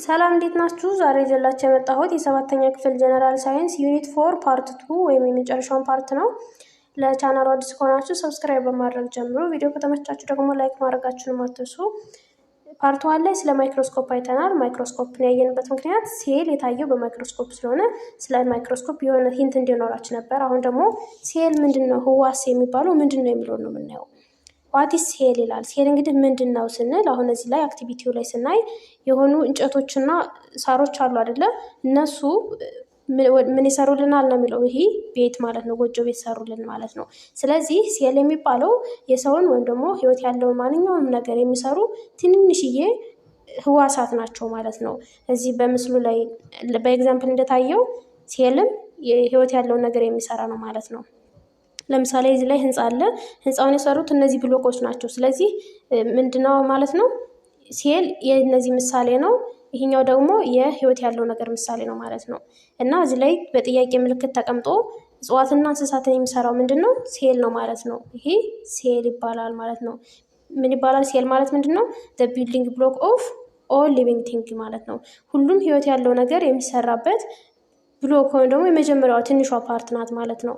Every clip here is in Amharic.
ሰላም እንዴት ናችሁ? ዛሬ ይዤላችሁ የመጣሁት የሰባተኛ ክፍል ጀነራል ሳይንስ ዩኒት 4 ፓርት 2 ወይም የመጨረሻውን ፓርት ነው። ለቻናሉ አዲስ ከሆናችሁ ሰብስክራይብ በማድረግ ጀምሩ። ቪዲዮ ከተመቻችሁ ደግሞ ላይክ ማድረጋችሁን አትርሱ። ፓርት 1 ላይ ስለ ማይክሮስኮፕ አይተናል። ማይክሮስኮፕን ያየንበት ምክንያት ሴል የታየው በማይክሮስኮፕ ስለሆነ ስለ ማይክሮስኮፕ የሆነ ሂንት እንዲኖራችሁ ነበር። አሁን ደግሞ ሴል ምንድነው፣ ህዋስ የሚባለው ምንድነው የሚለው ነው የምናየው። ዋቲስ ሴል ይላል። ሴል እንግዲህ ምንድን ነው ስንል አሁን እዚህ ላይ አክቲቪቲው ላይ ስናይ የሆኑ እንጨቶችና ሳሮች አሉ አይደለ? እነሱ ምን ይሰሩልናል ነው የሚለው። ይሄ ቤት ማለት ነው፣ ጎጆ ቤት ሰሩልን ማለት ነው። ስለዚህ ሴል የሚባለው የሰውን ወይም ደግሞ ህይወት ያለውን ማንኛውንም ነገር የሚሰሩ ትንንሽዬ ህዋሳት ናቸው ማለት ነው። እዚህ በምስሉ ላይ በኤግዛምፕል እንደታየው ሴልም ህይወት ያለውን ነገር የሚሰራ ነው ማለት ነው። ለምሳሌ እዚህ ላይ ህንፃ አለ። ህንፃውን የሰሩት እነዚህ ብሎኮች ናቸው። ስለዚህ ምንድነው ማለት ነው? ሴል የእነዚህ ምሳሌ ነው። ይሄኛው ደግሞ የህይወት ያለው ነገር ምሳሌ ነው ማለት ነው። እና እዚህ ላይ በጥያቄ ምልክት ተቀምጦ እጽዋትና እንስሳትን የሚሰራው ምንድነው? ሴል ነው ማለት ነው። ይሄ ሴል ይባላል ማለት ነው። ምን ይባላል? ሴል ማለት ምንድነው? the building block of all living thing ማለት ነው። ሁሉም ህይወት ያለው ነገር የሚሰራበት ብሎክ ወይም ደግሞ የመጀመሪያዋ ትንሿ ፓርት ናት ማለት ነው።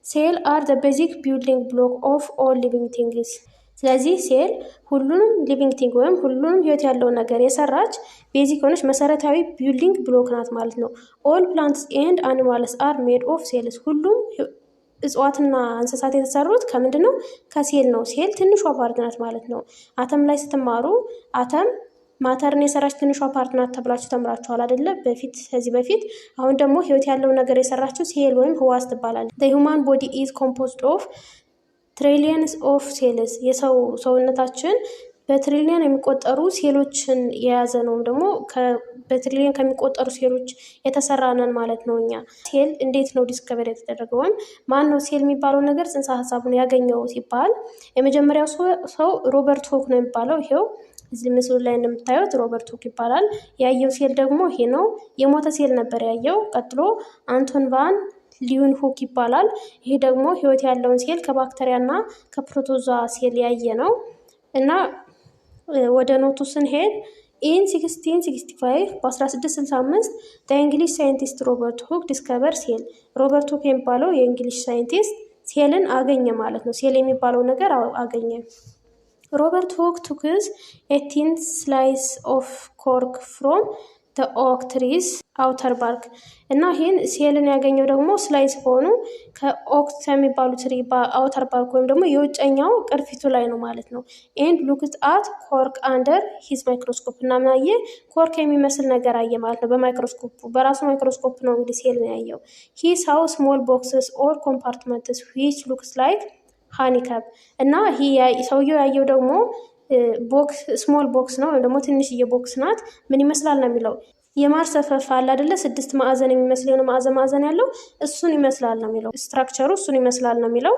ሴል አር the basic building block of all living things። ስለዚህ ሴል ሁሉንም ሊቪንግ ቲንግ ወይም ሁሉንም ህይወት ያለው ነገር የሰራች ቤዚክ ሆነች መሰረታዊ ቢልዲንግ ብሎክ ናት ማለት ነው። ኦል ፕላንትስ ኤንድ አኒማልስ አር ሜድ ኦፍ ሴልስ። ሁሉም እጽዋትና እንስሳት የተሰሩት ከምንድን ነው? ከሴል ነው። ሴል ትንሿ ፓርት ናት ማለት ነው። አተም ላይ ስትማሩ አተም ማተርን የሰራች ትንሿ ፓርት ናት ተብላችሁ ተምራችኋል አይደለ? ከዚህ በፊት። አሁን ደግሞ ህይወት ያለው ነገር የሰራችው ሴል ወይም ህዋስ ትባላለች። the human body is composed of trillions of cells። ሰውነታችን በትሪሊየን የሚቆጠሩ ሴሎችን የያዘ ነው። ደግሞ በትሪሊየን ከሚቆጠሩ ሴሎች የተሰራ ነን ማለት ነው። እኛ ሴል እንዴት ነው ዲስከቨር የተደረገው? ወይም ማን ነው ሴል የሚባለው ነገር ጽንሰ ሀሳቡን ያገኘው ሲባል የመጀመሪያው ሰው ሮበርት ሆክ ነው የሚባለው። ይሄው እዚህ ምስሉ ላይ እንደምታዩት ሮበርት ሆክ ይባላል። ያየው ሴል ደግሞ ይሄ ነው። የሞተ ሴል ነበር ያየው። ቀጥሎ አንቶን ቫን ሊዩንሁክ ይባላል። ይሄ ደግሞ ህይወት ያለውን ሴል ከባክቴሪያ እና ከፕሮቶዛ ሴል ያየ ነው። እና ወደ ኖቱ ስንሄድ ኢን 1665 በ1665 የእንግሊሽ ሳይንቲስት ሮበርት ሆክ ዲስከቨር ሴል። ሮበርት ሆክ የሚባለው የእንግሊሽ ሳይንቲስት ሴልን አገኘ ማለት ነው። ሴል የሚባለው ነገር አገኘ። ሮበርት ሆክ took 18 slices of cork from the oak trees outer bark። እና ይህን ሴልን ያገኘው ደግሞ ስላይስ ሆኑ ከኦክ ከሚባሉ ትሪ አውተር ባርክ ወይም ደግሞ የውጨኛው ቅርፊቱ ላይ ነው ማለት ነው። ኤንድ ሉክት አት ኮርክ አንደር ሂዝ ማይክሮስኮፕ። እና ምን አየ? ኮርክ የሚመስል ነገር አየ ማለት ነው። በማይክሮስኮፕ በራሱ ማይክሮስኮፕ ነው እንግዲህ ሴልን ያየው። ሂ ሳው ስሞል ቦክስስ ኦር ኮምፓርትመንትስ ዊች ሉክስ ላይክ ሃኒካፕ። እና ሰውየው ያየው ደግሞ ቦክስ ስሞል ቦክስ ነው ወይም ደግሞ ትንሽዬ ቦክስ ናት። ምን ይመስላል ነው የሚለው። የማር ሰፈፍ አለ አይደለ? 6 ማዕዘን የሚመስል የሆነ ማዕዘን ያለው እሱን ይመስላል ነው የሚለው። ስትራክቸሩ እሱን ይመስላል ነው የሚለው።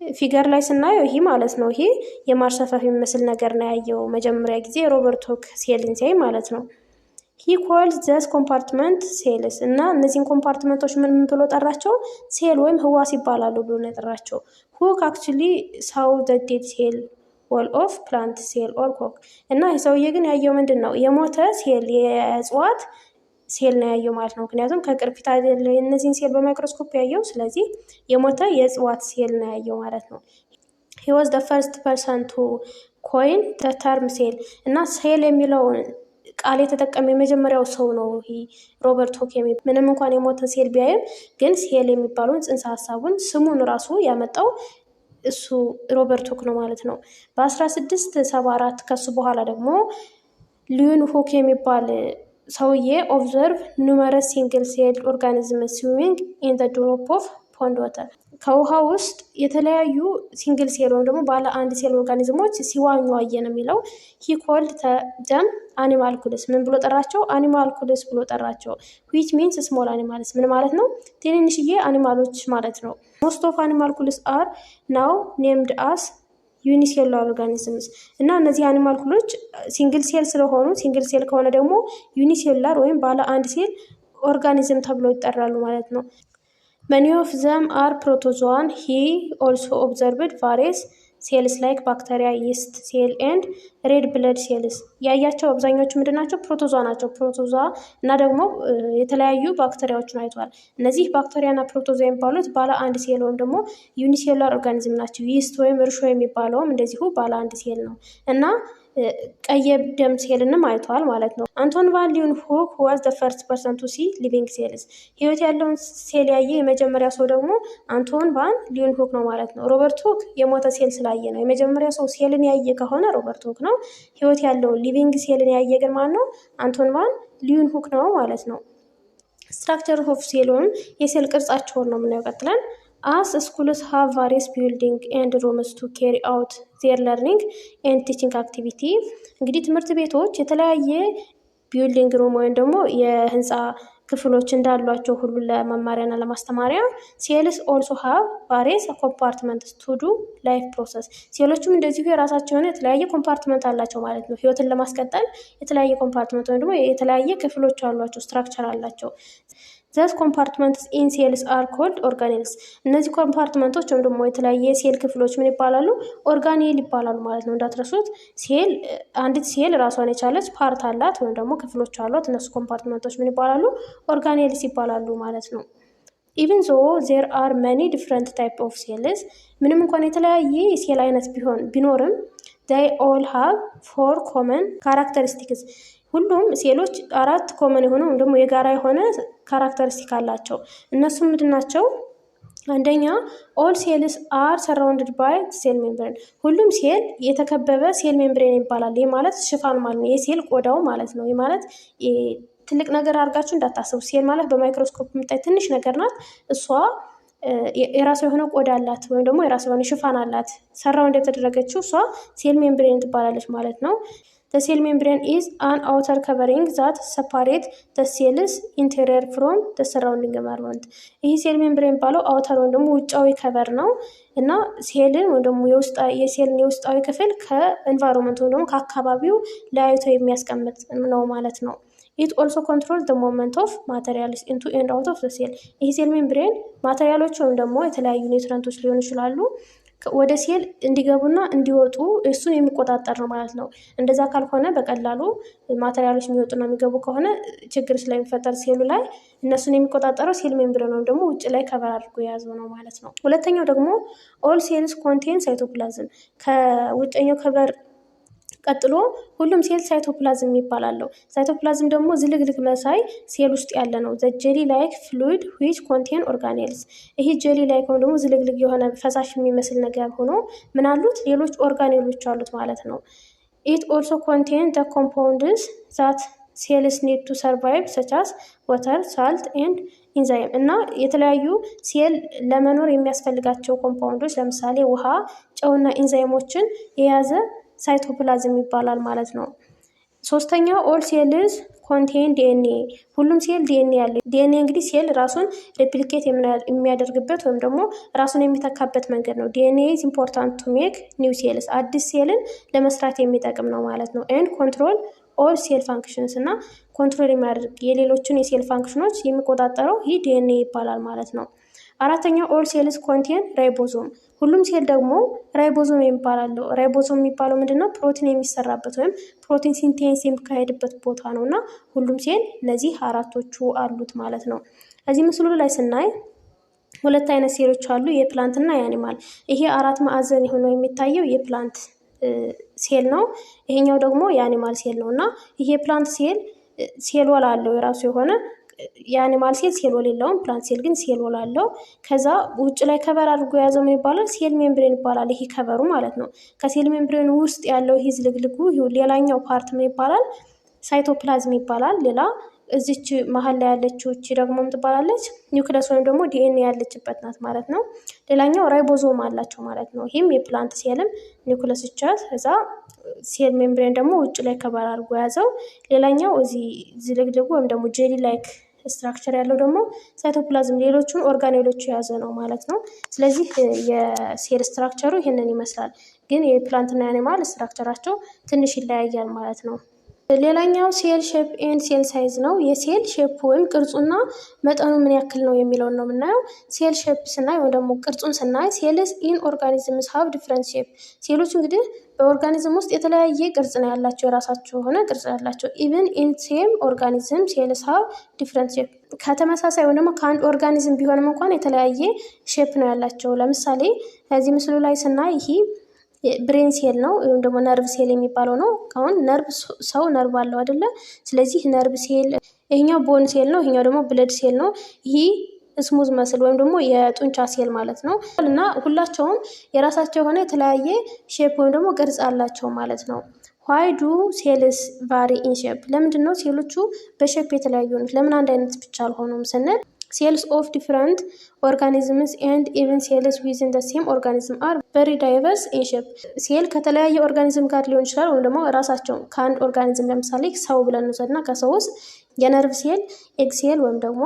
ፊገር ላይ ስናየው ይሄ ማለት ነው። ይሄ የማር ሰፈፍ የሚመስል ነገር ነው ያየው መጀመሪያ ጊዜ ሮበርት ሆክ ሴልን ሲያይ ማለት ነው። ሂ ኮልድ ዘስ ኮምፓርትመንት ሴልስ። እና እነዚህን ኮምፓርትመንቶች ምን ብሎ ጠራቸው? ሴል ወይም ህዋስ ይባላሉ ብሎ ነው የጠራቸው። ሁክ አክቹሊ ሳው ዘ ዴድ ሴል ወል ኦፍ ፕላንት ሴል ኦር ኮክ። እና ሰውዬ ግን ያየው ምንድን ነው? የሞተ ሴል የእጽዋት ሴል ነው ያየው ማለት ነው። ምክንያቱም ከቅርፊት አይደለ እነዚህን ሴል በማይክሮስኮፕ ያየው። ስለዚህ የሞተ የእጽዋት ሴል ነው ያየው ማለት ነው። ሂ ዋዝ ዘ ፈርስት ፐርሰን ቱ ኮይን ዘ ተርም ሴል። እና ሴል የሚለውን ቃል የተጠቀመ የመጀመሪያው ሰው ነው ይሄ ሮበርት ሆክ ምንም እንኳን የሞተ ሴል ቢያይም ግን ሴል የሚባለውን ጽንሰ ሀሳቡን ስሙን ራሱ ያመጣው እሱ ሮበርት ሆክ ነው ማለት ነው። በ1674 ከሱ በኋላ ደግሞ ሊዩንሁክ የሚባል ሰውዬ ኦብዘርቭ ኑመረስ ሲንግል ሴል ኦርጋኒዝም ስዊሚንግ ኢን ዘ ድሮፕ ኦፍ ፖንድ ዋተር። ከውሃ ውስጥ የተለያዩ ሲንግል ሴል ወይም ደግሞ ባለ አንድ ሴል ኦርጋኒዝሞች ሲዋኙ አየ ነው የሚለው። ሂ ኮልድ ደም አኒማል ኩልስ። ምን ብሎ ጠራቸው? አኒማል ኩልስ ብሎ ጠራቸው። ዊች ሚንስ ስሞል አኒማልስ። ምን ማለት ነው? ትንንሽዬ አኒማሎች ማለት ነው። ሞስት ኦፍ አኒማል ኩልስ አር ናው ኔምድ አስ ዩኒሴሉላር ኦርጋኒዝምስ። እና እነዚህ አኒማል ኩሎች ሲንግል ሴል ስለሆኑ ሲንግል ሴል ከሆነ ደግሞ ዩኒሴሉላር ወይም ባለ አንድ ሴል ኦርጋኒዝም ተብሎ ይጠራሉ ማለት ነው። many of them are protozoan. He also observed various ሴልስ ላይክ ባክቴሪያ፣ ይስት ሴል ኤንድ ሬድ ብለድ ሴልስ። ያያቸው አብዛኞቹ ምንድን ናቸው? ፕሮቶዛ ናቸው። ፕሮቶዛ እና ደግሞ የተለያዩ ባክቴሪያዎችን አይተዋል። እነዚህ ባክቴሪያና ፕሮቶዛ የሚባሉት ባለ አንድ ሴል ወይም ደግሞ ዩኒሴሉላር ኦርጋኒዝም ናቸው። ይስት ወይም እርሾ የሚባለውም እንደዚሁ ባለ አንድ ሴል ነው እና ቀይ ደም ሴልንም አይተዋል ማለት ነው። አንቶን ቫን ሊውንሆክ ዋዝ ዘ ፈርስት ፐርሰን ቱ ሲ ሊቪንግ ሴልስ። ህይወት ያለውን ሴል ያየ የመጀመሪያ ሰው ደግሞ አንቶን ቫን ሊውንሆክ ነው ማለት ነው። ሮበርት ሁክ የሞተ ሴል ስላየ ነው። የመጀመሪያ ሰው ሴልን ያየ ከሆነ ሮበርት ሁክ ነው። ህይወት ያለውን ሊቪንግ ሴልን ያየ ግን ማን ነው? አንቶን ቫን ሊውንሆክ ነው ማለት ነው። ስትራክቸር ኦፍ ሴል ወይም የሴል ቅርጻቸውን ነው የምናየው ቀጥለን። As schools have various building and rooms to carry out their learning and teaching activity። እንግዲህ ትምህርት ቤቶች የተለያየ ቢልዲንግ ሩም ወይም ደግሞ የህንፃ ክፍሎች እንዳሏቸው ሁሉ ለመማሪያና ለማስተማሪያ ሴልስ ኦልሶ ሃቭ ቫሪየስ ኮምፓርትመንትስ ቱ ዱ ላይፍ ፕሮሰስ። ሴሎቹም እንደዚሁ የራሳቸው የሆነ የተለያየ ኮምፓርትመንት አላቸው ማለት ነው። ህይወትን ለማስቀጠል የተለያየ ኮምፓርትመንት ወይም ደግሞ የተለያየ ክፍሎች አሏቸው፣ ስትራክቸር አላቸው። ዘስ ኮምፓርትመንትስ ኢን ሴልስ አር ኮልድ ኦርጋኔልስ። እነዚህ ኮምፓርትመንቶች ወይም ደግሞ የተለያየ ሴል ክፍሎች ምን ይባላሉ? ኦርጋኔል ይባላሉ ማለት ነው። እንዳትረሱት ሴል አንዲት ሴል ራሷን የቻለች ፓርት አላት ወይም ደግሞ ክፍሎች አሏት። እነሱ ኮምፓርትመንቶች ምን ይባላሉ? ኦርጋኔልስ ይባላሉ ማለት ነው። ኢቨን ዞ ዜር አር መኒ ዲፍረንት ታይፕ ኦፍ ሴልስ፣ ምንም እንኳን የተለያየ የሴል አይነት ቢኖርም they all have four common characteristics። ሁሉም ሴሎች አራት ኮመን የሆነ ወይም ደግሞ የጋራ የሆነ ካራክተሪስቲክ አላቸው። እነሱም ምንድን ናቸው? አንደኛ ኦል ሴልስ አር ሰራውንድድ ባይ ሴል ሜምብሬን። ሁሉም ሴል የተከበበ ሴል ሜምብሬን ይባላል። ይህ ማለት ሽፋን ማለት ነው፣ የሴል ቆዳው ማለት ነው። ይህ ማለት ትልቅ ነገር አድርጋችሁ እንዳታስቡ። ሴል ማለት በማይክሮስኮፕ የምታይ ትንሽ ነገር ናት። እሷ የራሷ የሆነ ቆዳ አላት ወይም ደግሞ የራሷ የሆነ ሽፋን አላት። ሰራውንድ የተደረገችው እሷ ሴል ሜምብሬን ትባላለች ማለት ነው። The cell membrane is an outer covering that separates the cell's interior from the surrounding environment። ይህ ሴል ሜምብሬን ባለው አውተር ወይም ደግሞ ውጫዊ ከቨር ነው እና ሴልን ወይም ደግሞ የሴልን የውስጣዊ ክፍል ከኤንቫይሮንመንት ወይም ደግሞ ከአካባቢው ለያይቶ የሚያስቀምጥ ነው ማለት ነው። It also controls the movement of materials into and out of the cell። ይህ ሴል ሜምብሬን ማቴሪያሎች ወይም ደግሞ የተለያዩ ኒውትረንቶች ሊሆኑ ይችላሉ ወደ ሴል እንዲገቡና እንዲወጡ እሱን የሚቆጣጠር ነው ማለት ነው። እንደዛ ካልሆነ በቀላሉ ማቴሪያሎች የሚወጡና የሚገቡ ከሆነ ችግር ስለሚፈጠር ሴሉ ላይ እነሱን የሚቆጣጠረው ሴል ሜምብሬን ነው ደግሞ ውጭ ላይ ከቨር አድርጎ የያዘው ነው ማለት ነው። ሁለተኛው ደግሞ ኦል ሴልስ ኮንቴን ሳይቶፕላዝም። ከውጨኛው ከቨር ቀጥሎ ሁሉም ሴል ሳይቶፕላዝም ይባላለው። ሳይቶፕላዝም ደግሞ ዝልግልግ መሳይ ሴል ውስጥ ያለ ነው። ዘ ጄሊ ላይክ ፍሉይድ ዊች ኮንቴን ኦርጋኔልስ። ይሄ ጄሊ ላይክ ወይም ደግሞ ዝልግልግ የሆነ ፈሳሽ የሚመስል ነገር ሆኖ ምን አሉት? ሌሎች ኦርጋኔሎች አሉት ማለት ነው። ኢት ኦልሶ ኮንቴን ዘ ኮምፓውንድስ ዛት ሴልስ ኒድ ቱ ሰርቫይቭ ሰቻስ ወተር ሳልት ኤንድ ኢንዛይም። እና የተለያዩ ሴል ለመኖር የሚያስፈልጋቸው ኮምፓውንዶች ለምሳሌ ውሃ፣ ጨውና ኢንዛይሞችን የያዘ ሳይቶፕላዝም ይባላል ማለት ነው። ሶስተኛው ኦል ሴልስ ኮንቴን ዲኤንኤ። ሁሉም ሴል ዲኤንኤ ያለ። ዲኤንኤ እንግዲህ ሴል ራሱን ሬፕሊኬት የሚያደርግበት ወይም ደግሞ ራሱን የሚተካበት መንገድ ነው። ዲኤንኤ ኢዝ ኢምፖርታንት ቱ ሜክ ኒው ሴልስ። አዲስ ሴልን ለመስራት የሚጠቅም ነው ማለት ነው። ኤንድ ኮንትሮል ኦል ሴል ፋንክሽንስ። እና ኮንትሮል የሚያደርግ የሌሎችን የሴል ፋንክሽኖች የሚቆጣጠረው ይህ ዲኤንኤ ይባላል ማለት ነው። አራተኛው ኦል ሴልስ ኮንቴን ራይቦዞም። ሁሉም ሴል ደግሞ ራይቦዞም የሚባላለው። ራይቦዞም የሚባለው ምንድነው? ፕሮቲን የሚሰራበት ወይም ፕሮቲን ሲንቴንስ የሚካሄድበት ቦታ ነው እና ሁሉም ሴል እነዚህ አራቶቹ አሉት ማለት ነው። እዚህ ምስሉ ላይ ስናይ ሁለት አይነት ሴሎች አሉ፣ የፕላንት እና የአኒማል። ይሄ አራት ማዕዘን የሆነው የሚታየው የፕላንት ሴል ነው። ይሄኛው ደግሞ የአኒማል ሴል ነው እና ይሄ ፕላንት ሴል ወል አለው የራሱ የሆነ። የአኒማል ሴል ሴል ወል የለውም። ፕላንት ሴል ግን ሴል ወል አለው። ከዛ ውጭ ላይ ከቨር አድርጎ የያዘው ምን ይባላል? ሴል ሜምብሬን ይባላል። ይሄ ከቨሩ ማለት ነው። ከሴል ሜምብሬን ውስጥ ያለው ይሄ ዝልግልጉ ሌላኛው ፓርት ምን ይባላል? ሳይቶፕላዝም ይባላል። ሌላ እዚች መሀል ላይ ያለችው እቺ ደግሞ ምን ትባላለች? ኒውክለስ ወይም ደግሞ ዲኤንኤ ያለችበት ናት ማለት ነው። ሌላኛው ራይቦዞም አላቸው ማለት ነው። ይህም የፕላንት ሴልም ኒውክለስ ይቻት እዛ ሴል ሜምብሬን ደግሞ ውጭ ላይ ከቨር አድርጎ የያዘው። ሌላኛው እዚህ ዝልግልጉ ወይም ደግሞ ጄሊ ላይክ ስትራክቸር ያለው ደግሞ ሳይቶፕላዝም ሌሎቹን ኦርጋኔሎች የያዘ ነው ማለት ነው። ስለዚህ የሴል ስትራክቸሩ ይህንን ይመስላል። ግን የፕላንትና የአኒማል ስትራክቸራቸው ትንሽ ይለያያል ማለት ነው። ሌላኛው ሴል ሼፕ ኤንድ ሴል ሳይዝ ነው። የሴል ሼፕ ወይም ቅርጹና መጠኑ ምን ያክል ነው የሚለውን ነው የምናየው። ሴል ሼፕ ስናይ ወይም ደግሞ ቅርጹን ስናይ ሴልስ ኢን ኦርጋኒዝምስ ሃቭ ዲፍረንት ሼፕ። ሴሎች እንግዲህ በኦርጋኒዝም ውስጥ የተለያየ ቅርጽ ነው ያላቸው፣ የራሳቸው የሆነ ቅርጽ ያላቸው። ኢቭን ኢን ሴም ኦርጋኒዝም ሴልስ ሃቭ ዲፍረንት ሼፕ። ከተመሳሳይ ወይም ደግሞ ከአንድ ኦርጋኒዝም ቢሆንም እንኳን የተለያየ ሼፕ ነው ያላቸው። ለምሳሌ ከዚህ ምስሉ ላይ ስናይ ይሄ ብሬን ሴል ነው ወይም ደግሞ ነርቭ ሴል የሚባለው ነው። አሁን ነርቭ ሰው ነርቭ አለው አይደለ? ስለዚህ ነርቭ ሴል፣ ይሄኛው ቦን ሴል ነው፣ ይሄኛው ደግሞ ብለድ ሴል ነው። ይሄ ስሙዝ መስል ወይም ደግሞ የጡንቻ ሴል ማለት ነው። እና ሁላቸውም የራሳቸው የሆነ የተለያየ ሼፕ ወይም ደግሞ ቅርጽ አላቸው ማለት ነው። ዋይ ዱ ሴልስ ቫሪ ኢን ሼፕ? ለምንድን ነው ሴሎቹ በሼፕ የተለያዩ ነው? ለምን አንድ አይነት ብቻ አልሆኑም ስንል ሴልስ ኦፍ ዲፍረንት ኦርጋኒዝምስ ኤንድ ኢቨን ሴልስ ዊዝን ደ ሴም ኦርጋኒዝም አር ቨሪ ዳይቨርስ ኢን ሼፕ። ሴል ከተለያየ ኦርጋኒዝም ጋር ሊሆን ይችላል፣ ወይም ደግሞ ራሳቸው ከአንድ ኦርጋኒዝም ለምሳሌ ሰው ብለን እንውሰድና ከሰው ውስጥ የነርቭ ሴል፣ ኤግ ሴል ወይም ደግሞ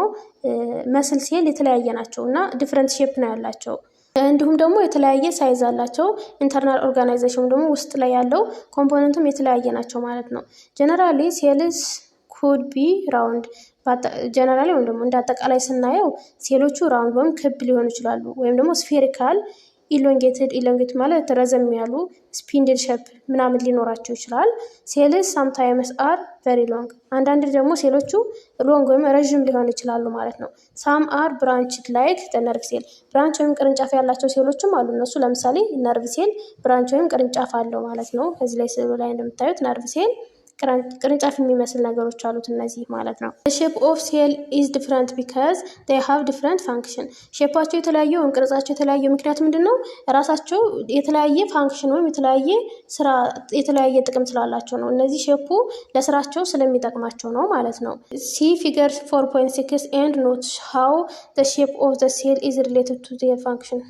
መስል ሴል የተለያየ ናቸው እና ዲፍረንት ሼፕ ነው ያላቸው። እንዲሁም ደግሞ የተለያየ ሳይዝ አላቸው። ኢንተርናል ኦርጋናይዜሽን ደግሞ ውስጥ ላይ ያለው ኮምፖነንትም የተለያየ ናቸው ማለት ነው። ጀነራሊ ሴልስ ኩድ ቢ ራውንድ። ጀነራሊ ወይም ደግሞ እንደ አጠቃላይ ስናየው ሴሎቹ ራውንድ ወይም ክብ ሊሆኑ ይችላሉ፣ ወይም ደግሞ ስፌሪካል፣ ኢሎንጌት ማለት ረዘም ያሉ፣ ስፒንድል ሼፕ ምናምን ሊኖራቸው ይችላል። ሴልስ ሳምታይምስ አር ቨሪ ሎንግ። አንዳንድ ደግሞ ሴሎቹ ሎንግ ወይም ረዥም ሊሆኑ ይችላሉ ማለት ነው። ሳም አር ብራንችድ ላይክ ነርቭ ሴል። ብራንች ወይም ቅርንጫፍ ያላቸው ሴሎችም አሉ እነሱ። ለምሳሌ ነርቭ ሴል ብራንች ወይም ቅርንጫፍ አለው ማለት ነው። ከዚህ ላይ ስዕሉ ላይ እንደምታዩት ነርቭ ሴል ቅርንጫፍ የሚመስል ነገሮች አሉት እነዚህ ማለት ነው። ሼፕ ኦፍ ሴል ኢዝ ዲፍረንት ቢካዝ ዴይ ሃቭ ዲፍረንት ፋንክሽን። ሼፓቸው የተለያየ ወይም ቅርጻቸው የተለያየ ምክንያት ምንድን ነው? ራሳቸው የተለያየ ፋንክሽን ወይም የተለያየ ስራ፣ የተለያየ ጥቅም ስላላቸው ነው። እነዚህ ሼፑ ለስራቸው ስለሚጠቅማቸው ነው ማለት ነው። ሲ ፊገር 4.6 ኤንድ ኖት ሃው ዘ ሼፕ ኦፍ ዘ ሴል ኢዝ ሪሌትድ ቱ ዜር ፋንክሽን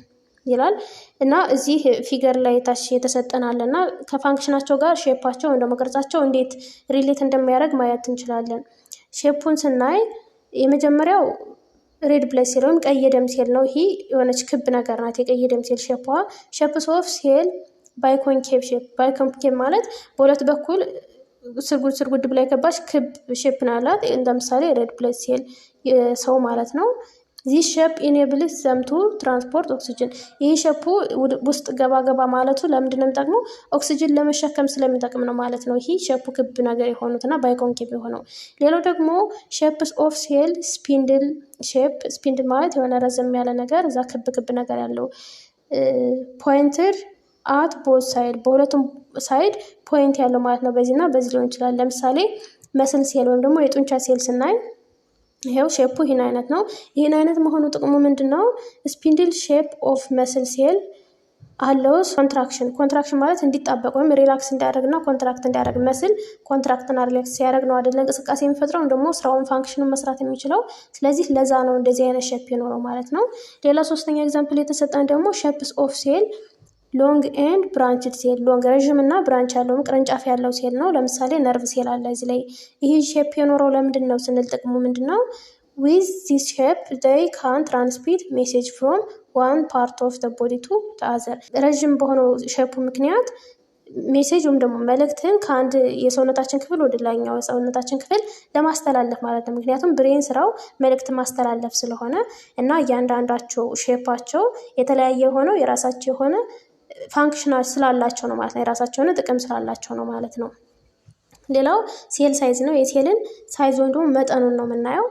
ይላል እና እዚህ ፊገር ላይ ታች የተሰጠናል እና ከፋንክሽናቸው ጋር ሼፓቸው ወይም ደግሞ ቅርጻቸው እንዴት ሪሌት እንደሚያደርግ ማየት እንችላለን። ሼፑን ስናይ የመጀመሪያው ሬድ ብለድ ሴል ወይም ቀይ ደም ሴል ነው። ይሄ የሆነች ክብ ነገር ናት የቀይ ደም ሴል ሼፕ። ሼፕስ ኦፍ ሴል ባይኮንኬቭ ሼፕ። ባይኮንኬቭ ማለት በሁለት በኩል ስርጉድ ብላ የገባች ክብ ሼፕ ነው ያላት። እንደምሳሌ ሬድ ብለድ ሴል ሰው ማለት ነው። ዚስ ሼፕ ኢኔብልስ ዘም ቱ ትራንስፖርት ኦክሲጅን። ይህ ሼፑ ውስጥ ገባ ማለቱ ለምንድን ነው የሚጠቅመው? ኦክሲጅን ለመሸከም ስለሚጠቅም ነው ማለት ነው። ይህ ሼፑ ክብ ነገር የሆኑትና ባይኮንኬቭ የሆነው። ሌላው ደግሞ ሼፕስ ኦፍ ሴል ስፒንድል ሼፕ። ስፒንድል ማለት የሆነ ረዘም ያለ ነገር እዛ ክብ ነገር ያለው ፖይንትድ አት ቦዝ ሳይድ፣ በሁለቱም ሳይድ ፖይንት ያለው ማለት ነው። በዚህና በዚህ ሊሆን ይችላል። ለምሳሌ መስል ሴል ወይም ደግሞ የጡንቻ ሴል ስናይ ይሄው ሼፑ ይህን አይነት ነው። ይህን አይነት መሆኑ ጥቅሙ ምንድን ነው? ስፒንድል ሼፕ ኦፍ መስል ሴል አለውስ ኮንትራክሽን ማለት እንዲጣበቅ ወይም ሪላክስ እንዲያደርግና ኮንትራክት እንዲያደርግ። መስል ኮንትራክትና ሪላክስ ሲያደርግ ነው አይደለ እንቅስቃሴ የሚፈጥረው ደግሞ ስራውን ፋንክሽኑን መስራት የሚችለው። ስለዚህ ለዛ ነው እንደዚህ አይነት ሼፕ የኖረው ማለት ነው። ሌላ ሶስተኛ ኤግዛምፕል የተሰጠን ደግሞ ሼፕስ ኦፍ ሴል ሎንግ ኤንድ ብራንችድ ሴል። ሎንግ ረዥም እና ብራንች ያለውም ቅርንጫፍ ያለው ሴል ነው። ለምሳሌ ነርቭ ሴል አለ እዚህ ላይ። ይህ ሼፕ የኖረው ለምንድን ነው ስንል ጥቅሙ ምንድን ነው? ዊዝ ዚስ ሼፕ ዴይ ካን ትራንስሚት ሜሴጅ ፍሮም ዋን ፓርት ኦፍ ዘ ቦዲ ቱ ዘ አዘር። ረዥም በሆነው ሼፑ ምክንያት ሜሴጅ ወይም ደግሞ መልእክትን ከአንድ የሰውነታችን ክፍል ወደ ላይኛው የሰውነታችን ክፍል ለማስተላለፍ ማለት ነው። ምክንያቱም ብሬን ስራው መልእክት ማስተላለፍ ስለሆነ እና እያንዳንዳቸው ሼፓቸው የተለያየ ሆነው የራሳቸው የሆነ ፋንክሽናል ስላላቸው ነው ማለት ነው። የራሳቸው የሆነ ጥቅም ስላላቸው ነው ማለት ነው። ሌላው ሴል ሳይዝ ነው። የሴልን ሳይዝ ወይም ደግሞ መጠኑን ነው የምናየው።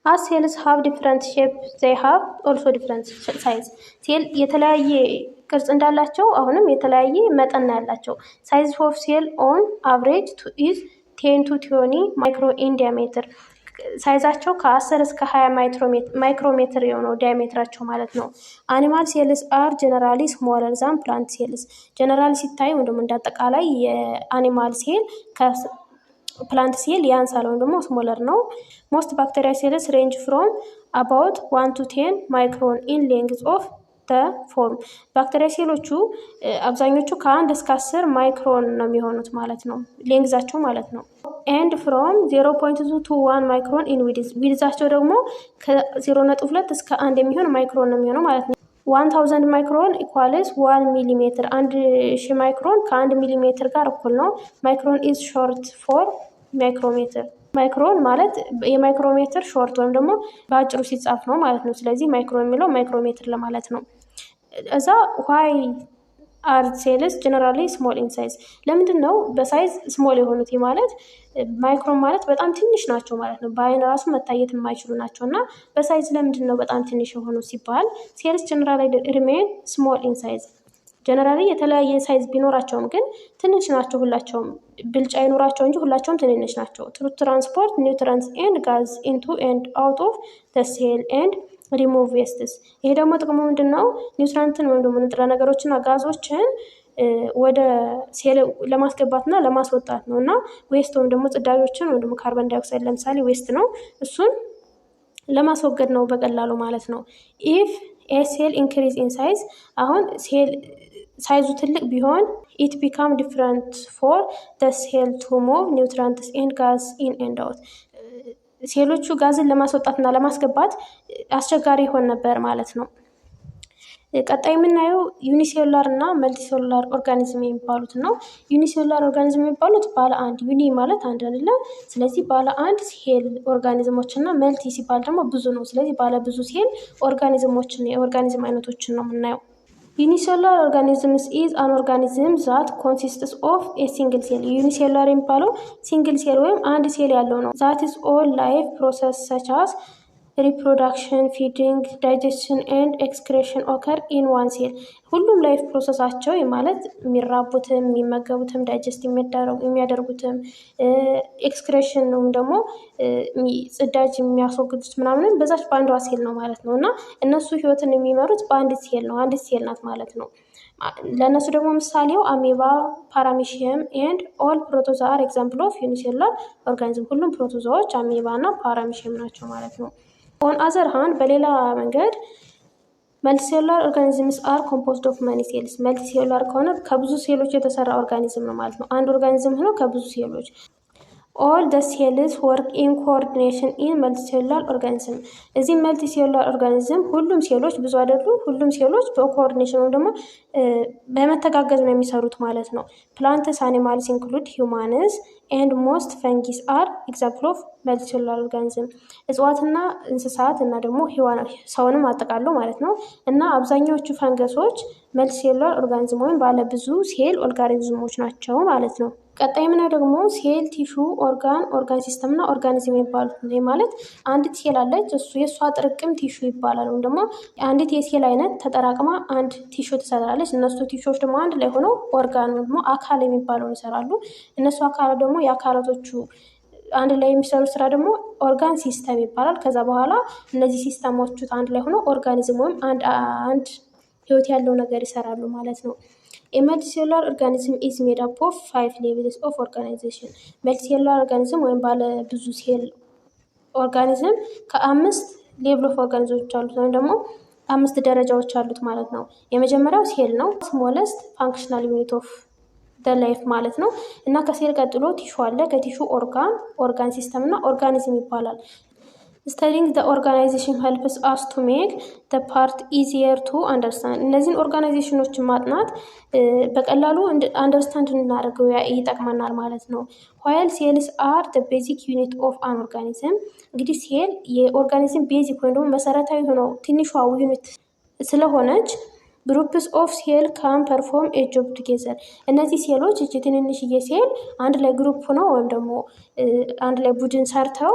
አስ ሴልስ ሃቭ ዲፍረንት ሼፕ ዘይ ሃቭ ኦልሶ ዲፍረንት ሳይዝ። ሴል የተለያየ ቅርጽ እንዳላቸው አሁንም የተለያየ መጠን ያላቸው። ሳይዝ ኦፍ ሴል ኦን አቨሬጅ ኢዝ 10 to 20 ማይክሮ ኢን ዲያሜትር። ሳይዛቸው ከ10 እስከ 20 ማይክሮሜትር የሆነው ዲያሜትራቸው ማለት ነው። አኒማል ሴልስ አር ጀነራሊ ስሞለር ዛን ፕላንት ሴልስ። ጀነራሊ ሲታይ ወይም ደግሞ እንዳጠቃላይ የአኒማል ሴል ከፕላንት ሴል ያንሳል ወይም ደግሞ ስሞለር ነው። ሞስት ባክቴሪያ ሴልስ ሬንጅ ፍሮም አባውት 1 to 10 ማይክሮን ኢን ሌንግዝ ኦፍ ፎርም። ባክቴሪያ ሴሎቹ አብዛኞቹ ከ1 እስከ 10 ማይክሮን ነው የሚሆኑት ማለት ነው፣ ሌንግዛቸው ማለት ነው። ኤንድ ፍሮም 0.2 to 1 ማይክሮን ኢን ዊድዝ። ዊድዛቸው ደግሞ ከ0.2 እስከ 1 የሚሆን ማይክሮን ነው የሚሆነው ማለት ነው። 1000 ማይክሮን ኢኳልስ 1 ሚሊሜትር 1000 ማይክሮን ከ1 ሚሊሜትር ጋር እኩል ነው። ማይክሮን ኢዝ ሾርት ፎር ማይክሮሜትር። ማይክሮን ማለት የማይክሮሜትር ሾርት ወይም ደግሞ በአጭሩ ሲጻፍ ነው ማለት ነው። ስለዚህ ማይክሮን የሚለው ማይክሮሜትር ለማለት ነው። እዛ ዋይ አር ሴልስ ጀነራሊ ስሞል ኢን ሳይዝ። ለምንድን ነው በሳይዝ ስሞል የሆኑት? ማለት ማይክሮን ማለት በጣም ትንሽ ናቸው ማለት ነው። በአይን ራሱ መታየት የማይችሉ ናቸው እና በሳይዝ ለምንድን ነው በጣም ትንሽ የሆኑ ሲባል ሴልስ ጀነራሊ ሪሜን ስሞል ኢን ሳይዝ። ጀነራሊ የተለያየ ሳይዝ ቢኖራቸውም ግን ትንሽ ናቸው። ሁላቸውም ብልጫ ይኖራቸው እንጂ ሁላቸውም ትንንሽ ናቸው። ቱ ትራንስፖርት ኒውትረንትስ ኤንድ ጋዝ ኢንቱ ኤንድ አውት ኦፍ ዘ ሴል ኤንድ ሪሙቭ ዌስትስ። ይሄ ደግሞ ጥቅሙ ምንድን ነው? ኒውትረንትን ወይም ደግሞ ንጥረ ነገሮችና ጋዞችን ወደ ሴል ለማስገባትና ለማስወጣት ነው እና ዌስት ወይም ደግሞ ጽዳጆችን ወይም ደግሞ ካርበን ዳይኦክሳይድ ለምሳሌ ዌስት ነው፣ እሱን ለማስወገድ ነው በቀላሉ ማለት ነው። ኢፍ ኤ ሴል ኢንክሪዝ ኢን ሳይዝ፣ አሁን ሴል ሳይዙ ትልቅ ቢሆን ኢት ቢካም ዲፍረንት ፎር ደ ሴል ቱ ሙቭ ኒውትረንትስ ኤንድ ጋዝ ኢን ኤንድ አውት። ሴሎቹ ጋዝን ለማስወጣትና ለማስገባት አስቸጋሪ ይሆን ነበር ማለት ነው። ቀጣይ የምናየው ዩኒሴሉላር እና መልቲሴሉላር ኦርጋኒዝም የሚባሉት ነው። ዩኒሴሉላር ኦርጋኒዝም የሚባሉት ባለ አንድ፣ ዩኒ ማለት አንድ አይደለም። ስለዚህ ባለ አንድ ሴል ኦርጋኒዝሞች እና መልቲ ሲባል ደግሞ ብዙ ነው። ስለዚህ ባለ ብዙ ሴል ኦርጋኒዝሞችን የኦርጋኒዝም አይነቶችን ነው የምናየው። ዩኒሴሉላር ኦርጋኒዝምስ ኢዝ አን ኦርጋኒዝም ዛት ኮንሲስትስ ኦፍ ኤ ሲንግል ሴል። ዩኒሴሉላር የሚባለው ሲንግል ሴል ወይም አንድ ሴል ያለው ነው። ዛት ኢዝ ኦል ላይፍ ፕሮሰስ ሰች አስ ሪፕሮዳክሽን፣ ፊዲንግ፣ ዳይጀስሽን ኤንድ ኤክስክሬሽን ኦከር ኢን ዋን ሴል። ሁሉም ላይፍ ፕሮሰሳቸው ማለት የሚራቡትም የሚመገቡትም ዳይጀስት የሚያደርጉትም ኤክስክሬሽን ወይም ደግሞ ጽዳጅ የሚያስወግዱት ምናምንም በዛች በአንዷ ሴል ነው ማለት ነው እና እነሱ ህይወትን የሚመሩት በአንድ ሴል ነው። አንድ ሴል ናት ማለት ነው። ለእነሱ ደግሞ ምሳሌው አሜባ፣ ፓራሚሽየም ኤንድ ኦል ፕሮቶዛ አር ኤግዛምፕል ኦፍ ዩኒሴሉላር ኦርጋኒዝም። ሁሉም ፕሮቶዛዎች አሜባ እና ፓራሚሽየም ናቸው ማለት ነው። ኦን አዘር ሃንድ በሌላ መንገድ መልቲሴሉላር ኦርጋኒዝምስ አር ኮምፖዝድ ኦፍ ማኒ ሴልስ። መልቲሴሉላር ከሆነ ከብዙ ሴሎች የተሰራ ኦርጋኒዝም ነው ማለት ነው። አንድ ኦርጋኒዝም ሆኖ ከብዙ ሴሎች። ኦል ደ ሴልስ ወርክ ኢን ኮኦርዲኔሽን ኢን መልቲሴሉላር ኦርጋኒዝም። እዚህ መልቲሴሉላር ኦርጋኒዝም ሁሉም ሴሎች ብዙ አይደሉ፣ ሁሉም ሴሎች በኮኦርዲኔሽን ወይም ደግሞ በመተጋገዝ ነው የሚሰሩት ማለት ነው። ፕላንትስ አኒማልስ ኢንክሉድ ሂውማንስ ኤንድ ሞስት ፈንጊስ አር ኤግዛምፕል ኦፍ መልቲሴሉላር ኦርጋኒዝም። እጽዋትና እንስሳት እና ደግሞ ሰውንም አጠቃሉ ማለት ነው እና አብዛኛዎቹ ፈንገሶች መልቲሴሉላር ኦርጋኒዝም ወይም ባለ ብዙ ሴል ኦርጋኒዝሞች ናቸው ማለት ነው። ቀጣይ የምናየው ደግሞ ሴል፣ ቲሹ፣ ኦርጋን ሲስተም እና ኦርጋኒዝም የሚባሉት ነው። ማለት አንዲት ሴል አለች፣ እሱ የእሷ ጥርቅም ቲሹ ይባላል። ወይም ደግሞ አንዲት የሴል አይነት ተጠራቅማ አንድ ቲሹ ትሰራለች። እነሱ ቲሹዎች ደግሞ አንድ ላይ ሆነው ኦርጋን ደግሞ አካል የሚባለውን ይሰራሉ። እነሱ አካል ደግሞ የአካላቶቹ አንድ ላይ የሚሰሩ ስራ ደግሞ ኦርጋን ሲስተም ይባላል። ከዛ በኋላ እነዚህ ሲስተሞቹ አንድ ላይ ሆነው ኦርጋኒዝም ወይም አንድ ህይወት ያለው ነገር ይሰራሉ ማለት ነው። መልቲሴሉላር ኦርጋኒዝም ኢዝ ሜድ አፕ ኦፍ 5 ሌቭልስ ኦፍ ኦርጋናይዜሽን። መልቲሴሉላር ኦርጋኒዝም ወይም ባለ ብዙ ሴል ኦርጋኒዝም ከ5 ሌቭል ኦፍ ኦርጋኒዝሞች አሉት ወይም ደግሞ 5 ደረጃዎች አሉት ማለት ነው። የመጀመሪያው ሴል ነው፣ ስሞለስት ፋንክሽናል ዩኒት ኦፍ ደ ላይፍ ማለት ነው እና ከሴል ቀጥሎ ቲሹ አለ። ከቲሹ ኦርጋን ሲስተም እና ኦርጋኒዝም ይባላል። ስተዲንግ ዘ ኦርጋናይዜሽን ሄልፕስ አስ ቱ ሜክ ዘ ፓርት ኢዚየር ቱ አንደርስታንድ። እነዚህን ኦርጋናይዜሽኖችን ማጥናት በቀላሉ አንደርስታንድ እንድናደርገው ይጠቅመናል ማለት ነው። ዋይል ሴልስ አር ዘ ቤዚክ ዩኒት ኦፍ አን ኦርጋኒዝም። እንግዲህ ሴል የኦርጋኒዝም ቤዚክ ወይም ደግሞ መሰረታዊ ሆነው ትንሿ ዩኒት ስለሆነች ግሩፕስ ኦፍ ሴል ካን ፐርፎርም ኤ ጆብ ቱጌዘር። እነዚህ ሴሎች እቺ ትንንሽዬ ሴል አንድ ላይ ግሩፕ ሆነው ወይም ደግሞ አንድ ላይ ቡድን ሰርተው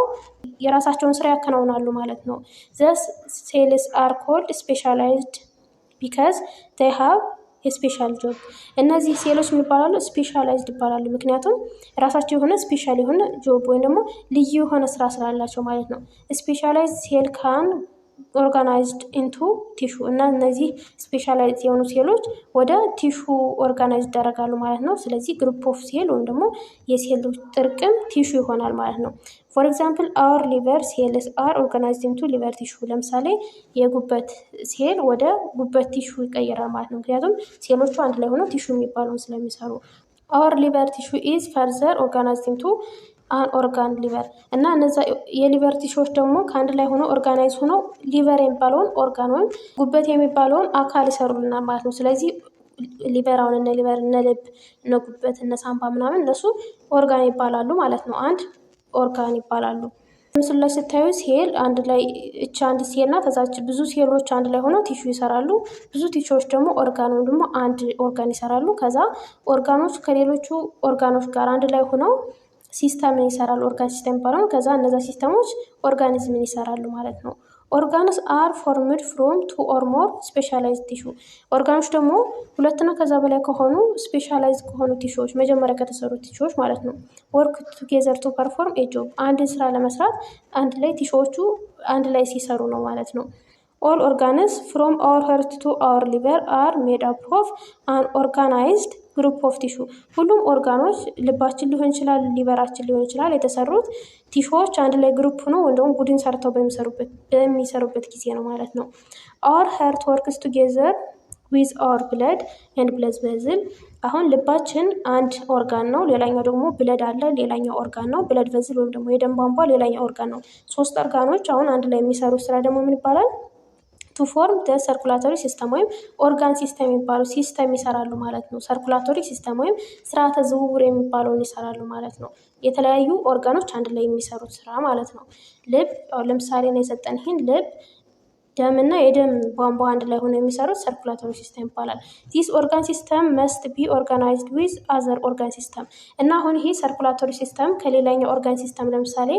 የራሳቸውን ስራ ያከናውናሉ ማለት ነው። ዘስ ሴልስ አር ኮልድ ስፔሻላይዝድ ቢካዝ ዜይ ሃቭ የስፔሻል ጆብ። እነዚህ ሴሎች የሚባላሉ ስፔሻላይዝድ ይባላሉ፣ ምክንያቱም ራሳቸው የሆነ ስፔሻል የሆነ ጆብ ወይም ደግሞ ልዩ የሆነ ስራ ስላላቸው ማለት ነው። ስፔሻላይዝድ ሴል ካን ኦርጋናይዝድ ኢንቱ ቲሹ እና እነዚህ ስፔሻላይዝ የሆኑ ሴሎች ወደ ቲሹ ኦርጋናይዝ ይደረጋሉ ማለት ነው። ስለዚህ ግሩፕ ኦፍ ሴል ወይም ደግሞ የሴሎች ጥርቅም ቲሹ ይሆናል ማለት ነው። ፎር ኤግዛምፕል አወር ሊቨር ሴልስ አር ኦርጋናይዝድ ኢንቱ ሊቨር ቲሹ። ለምሳሌ የጉበት ሴል ወደ ጉበት ቲሹ ይቀየራል ማለት ነው፣ ምክንያቱም ሴሎቹ አንድ ላይ ሆነው ቲሹ የሚባለውን ስለሚሰሩ። አወር ሊቨር ቲሹ ኢዝ ፈርዘር ኦርጋናይዝድ ኢንቱ አን ኦርጋን ሊቨር እና እነዛ የሊቨር ቲሾዎች ደግሞ ከአንድ ላይ ሆነው ኦርጋናይዝ ሆነው ሊቨር የሚባለውን ኦርጋን ወይም ጉበት የሚባለውን አካል ይሰሩልናል ማለት ነው። ስለዚህ ሊቨር አሁን እነ ሊቨር እነ ልብ እነ ጉበት እነ ሳምባ ምናምን እነሱ ኦርጋን ይባላሉ ማለት ነው። አንድ ኦርጋን ይባላሉ። ምስሉ ላይ ስታዩ ሴል አንድ ላይ እቺ አንድ ሴል ናት። ከዛች ብዙ ሴሎች አንድ ላይ ሆነው ቲሹ ይሰራሉ። ብዙ ቲሹዎች ደግሞ ኦርጋን ወይም ደግሞ አንድ ኦርጋን ይሰራሉ። ከዛ ኦርጋኖች ከሌሎቹ ኦርጋኖች ጋር አንድ ላይ ሆነው ሲስተምን ይሰራሉ። ኦርጋን ሲስተም ይባላሉ። ከዛ እነዛ ሲስተሞች ኦርጋኒዝምን ይሰራሉ ማለት ነው። ኦርጋንስ አር ፎርምድ ፍሮም ቱ ኦር ሞር ስፔሻላይዝድ ቲሹ። ኦርጋኖች ደግሞ ሁለትና ከዛ በላይ ከሆኑ ስፔሻላይዝድ ከሆኑ ቲሹዎች መጀመሪያ ከተሰሩ ቲሹዎች ማለት ነው። ወርክ ቱጌዘር ቱ ፐርፎርም ኤ ጆብ። አንድን ስራ ለመስራት አንድ ላይ ቲሹዎቹ አንድ ላይ ሲሰሩ ነው ማለት ነው። ኦል ኦርጋንስ ፍሮም አወር ሀርት ቱ አወር ሊቨር አር ሜድ አፕ ኦፍ አን ኦርጋናይዝድ ግሩፕ ኦፍ ቲሹ። ሁሉም ኦርጋኖች ልባችን ሊሆን ይችላል፣ ሊቨራችን ሊሆን ይችላል፣ የተሰሩት ቲሹዎች አንድ ላይ ግሩፕ ነው ወይም ደግሞ ቡድን ሰርተው በሚሰሩበት ጊዜ ነው ማለት ነው። አወር ሀርት ወርክስ ቱጌዘር ዊዝ አወር ብለድ ኤንድ ብለድ ቬዝል። አሁን ልባችን አንድ ኦርጋን ነው፣ ሌላኛው ደግሞ ብለድ አለ፣ ሌላኛው ኦርጋን ነው። ብለድ ቬዝል ወይም ደግሞ የደም ቧንቧ ሌላኛው ኦርጋን ነው። ሶስት ኦርጋኖች አሁን አንድ ላይ የሚሰሩት ስራ ደግሞ ምን ይባላል? ቱ ፎርም ደ ሰርኩላቶሪ ሲስተም ወይም ኦርጋን ሲስተም የሚባለው ሲስተም ይሰራሉ ማለት ነው። ሰርኩላቶሪ ሲስተም ወይም ስርዓተ ዝውውር የሚባለውን ይሰራሉ ማለት ነው። የተለያዩ ኦርጋኖች አንድ ላይ የሚሰሩት ስራ ማለት ነው። ልብ ለምሳሌ ነው የሰጠን ይህን ልብ ደምና የደም ቧንቧ አንድ ላይ ሆነው የሚሰሩት ሰርኩላቶሪ ሲስተም ይባላል። ዚስ ኦርጋን ሲስተም መስት ቢ ኦርጋናይዝድ ዊዝ አዘር ኦርጋን ሲስተም። እና አሁን ይሄ ሰርኩላቶሪ ሲስተም ከሌላኛው ኦርጋን ሲስተም ለምሳሌ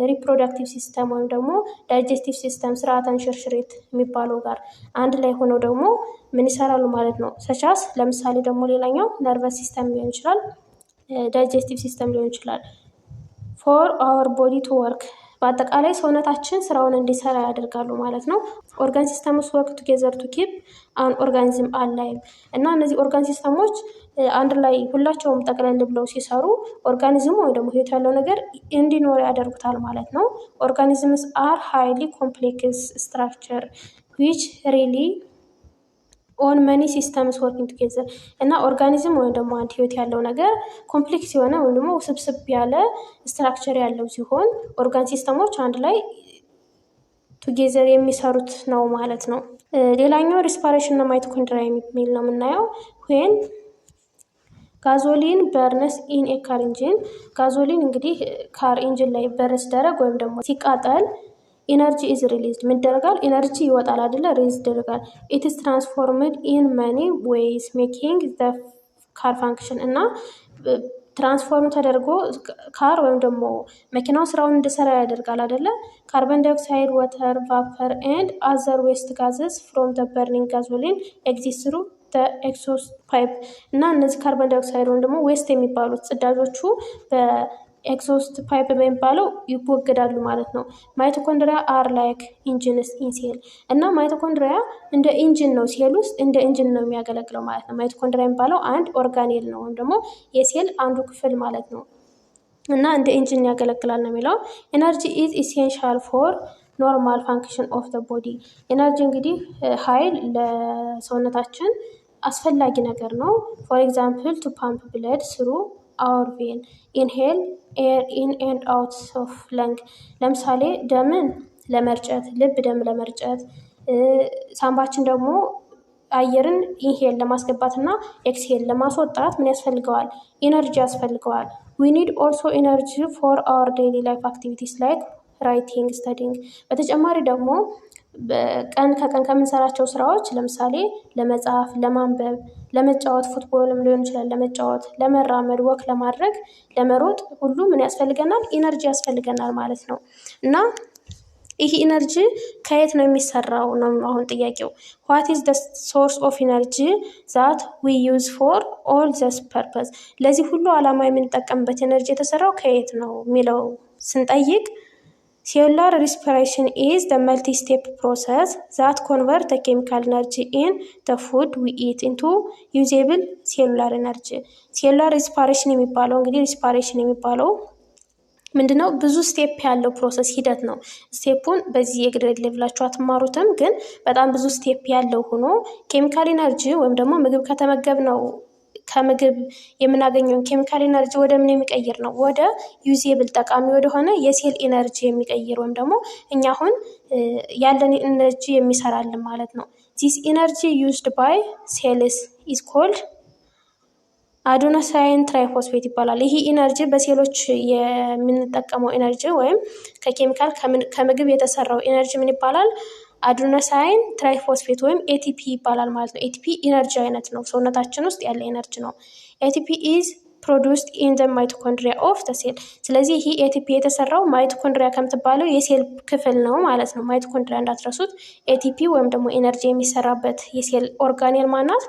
ሪፕሮዳክቲቭ ሲስተም ወይም ደግሞ ዳይጀስቲቭ ሲስተም ስርዓተ እንሽርሽሪት የሚባለው ጋር አንድ ላይ ሆነው ደግሞ ምን ይሰራሉ ማለት ነው። ሰቻስ ለምሳሌ ደግሞ ሌላኛው ነርቨስ ሲስተም ሊሆን ይችላል፣ ዳይጀስቲቭ ሲስተም ሊሆን ይችላል። ፎር አወር ቦዲ ቱ ወርክ በአጠቃላይ ሰውነታችን ስራውን እንዲሰራ ያደርጋሉ ማለት ነው። ኦርጋን ሲስተምስ ወርክ ቱጌዘር ቱ ኪፕ አን ኦርጋኒዝም አላይቭ። እና እነዚህ ኦርጋን ሲስተሞች አንድ ላይ ሁላቸውም ጠቅለል ብለው ሲሰሩ ኦርጋኒዝሙ ወይም ደግሞ ህይወት ያለው ነገር እንዲኖር ያደርጉታል ማለት ነው። ኦርጋኒዝምስ አር ሃይሊ ኮምፕሌክስ ስትራክቸር ዊች ሪሊ ኦን መኒ ሲስተምስ ወርኪንግ ቱጌዘር። እና ኦርጋኒዝም ወይም ደግሞ አንድ ህይወት ያለው ነገር ኮምፕሌክስ የሆነ ወይም ደግሞ ውስብስብ ያለ ስትራክቸር ያለው ሲሆን ኦርጋን ሲስተሞች አንድ ላይ ቱጌዘር የሚሰሩት ነው ማለት ነው። ሌላኛው ሪስፓሬሽን እና ማይቶኮንድሪያ የሚል ነው የምናየው። ዌን ጋዞሊን በርነስ ኢን ኤ ካር ኢንጂን። ጋዞሊን እንግዲህ ካር ኢንጂን ላይ በርስ ደረግ ወይም ደግሞ ሲቃጠል ኢነርጂ ኢዝ ሪሊዝድ ምን ይደረጋል? ኢነርጂ ይወጣል አይደለ? ሪሊዝ ይደረጋል። ኢት ኢዝ ትራንስፎርምድ ኢን መኒ ዌይስ ሜኪንግ ዘ ካር ፋንክሽን። እና ትራንስፎርም ተደርጎ ካር ወይም ደግሞ መኪናው ስራውን እንዲሰራ ያደርጋል አይደለ? ካርበን ዳይኦክሳይድ፣ ወተር ቫፐር ኤንድ አዘር ዌስት ጋዝስ ፍሮም ዘ በርኒንግ ጋዞሊን ኤግዚስት ትሩ ኤክሶስት ፓይፕ። እና እነዚህ ካርበን ዳይኦክሳይድ ወይም ደግሞ ዌስት የሚባሉት ጽዳጆቹ ኤክሶስት ፓይፕ በሚባለው ይወገዳሉ ማለት ነው። ማይቶኮንድሪያ አር ላይክ ኢንጂንስ ኢን ሴል። እና ማይቶኮንድሪያ እንደ ኢንጂን ነው፣ ሴል ውስጥ እንደ ኢንጂን ነው የሚያገለግለው ማለት ነው። ማይቶኮንድሪያ የሚባለው አንድ ኦርጋኔል ነው ወይም ደግሞ የሴል አንዱ ክፍል ማለት ነው። እና እንደ ኢንጂን ያገለግላል ነው የሚለው። ኤነርጂ ኢዝ ኢሴንሻል ፎር ኖርማል ፋንክሽን ኦፍ ዘ ቦዲ። ኤነርጂ እንግዲህ ኃይል ለሰውነታችን አስፈላጊ ነገር ነው። ፎር ኤግዛምፕል ቱ ፓምፕ ብለድ ስሩ አወር ቬን ኢንሄል ኤር ኢን ኤንድ አውት ኦፍ ለንግ። ለምሳሌ ደምን ለመርጨት ልብ ደም ለመርጨት፣ ሳምባችን ደግሞ አየርን ኢንሄል ለማስገባት እና ኤክስሄል ለማስወጣት ምን ያስፈልገዋል? ኢነርጂ ያስፈልገዋል። ዊ ኒድ ኦልሶ ኢነርጂ ፎር አወር ዴይሊ ላይፍ አክቲቪቲስ ላይክ ራይቲንግ ስተዲንግ። በተጨማሪ ደግሞ ቀን ከቀን ከምንሰራቸው ስራዎች ለምሳሌ ለመጻፍ፣ ለማንበብ፣ ለመጫወት ፉትቦልም ሊሆን ይችላል ለመጫወት፣ ለመራመድ፣ ወክ ለማድረግ፣ ለመሮጥ ሁሉ ምን ያስፈልገናል? ኢነርጂ ያስፈልገናል ማለት ነው። እና ይህ ኢነርጂ ከየት ነው የሚሰራው ነው አሁን ጥያቄው። ዋት ኢዝ ዘ ሶርስ ኦፍ ኢነርጂ ዛት ዊ ዩዝ ፎር ኦል ዘስ ፐርፐዝ። ለዚህ ሁሉ ዓላማ የምንጠቀምበት ኢነርጂ የተሰራው ከየት ነው የሚለው ስንጠይቅ ሴሉላር ሪስፒሬሽን ኢዝ ዘ መልቲ ስቴፕ ፕሮሰስ ዛት ኮንቨርት ዘ ኬሚካል ኢነርጂ ኢን ዘ ፉድ ዊ ኢት ኢንቱ ዩዜብል ሴሉላር ኢነርጂ። ሴሉላር ሪስፒሬሽን የሚባለው እንግዲህ ሪስፒሬሽን የሚባለው ምንድነው? ብዙ ስቴፕ ያለው ፕሮሰስ ሂደት ነው። ስቴፑን በዚህ የግሬድ ሌቭላችሁ አትማሩትም፣ ግን በጣም ብዙ ስቴፕ ያለው ሆኖ ኬሚካል ኢነርጂ ወይም ደግሞ ምግብ ከምግብ የምናገኘውን ኬሚካል ኤነርጂ ወደ ምን የሚቀይር ነው? ወደ ዩዜብል ጠቃሚ ወደሆነ የሴል ኤነርጂ የሚቀይር ወይም ደግሞ እኛ አሁን ያለን ኤነርጂ የሚሰራልን ማለት ነው። ዚስ ኤነርጂ ዩዝድ ባይ ሴልስ ኢዝ ኮልድ አዶኖሳይን ትራይፎስፌት ይባላል። ይህ ኢነርጂ በሴሎች የምንጠቀመው ኢነርጂ ወይም ከኬሚካል ከምግብ የተሰራው ኢነርጂ ምን ይባላል? አዶኖሳይን ትራይፎስፌት ወይም ኤቲፒ ይባላል ማለት ነው። ኤቲፒ ኢነርጂ አይነት ነው፣ ሰውነታችን ውስጥ ያለ ኢነርጂ ነው። ኤቲፒ ኢዝ ፕሮዱስድ ኢን ዘ ማይቶኮንድሪያ ኦፍ ዘ ሴል። ስለዚህ ይህ ኤቲፒ የተሰራው ማይቶኮንድሪያ ከምትባለው የሴል ክፍል ነው ማለት ነው። ማይቶኮንድሪያ እንዳትረሱት። ኤቲፒ ወይም ደግሞ ኢነርጂ የሚሰራበት የሴል ኦርጋኔል ማናት?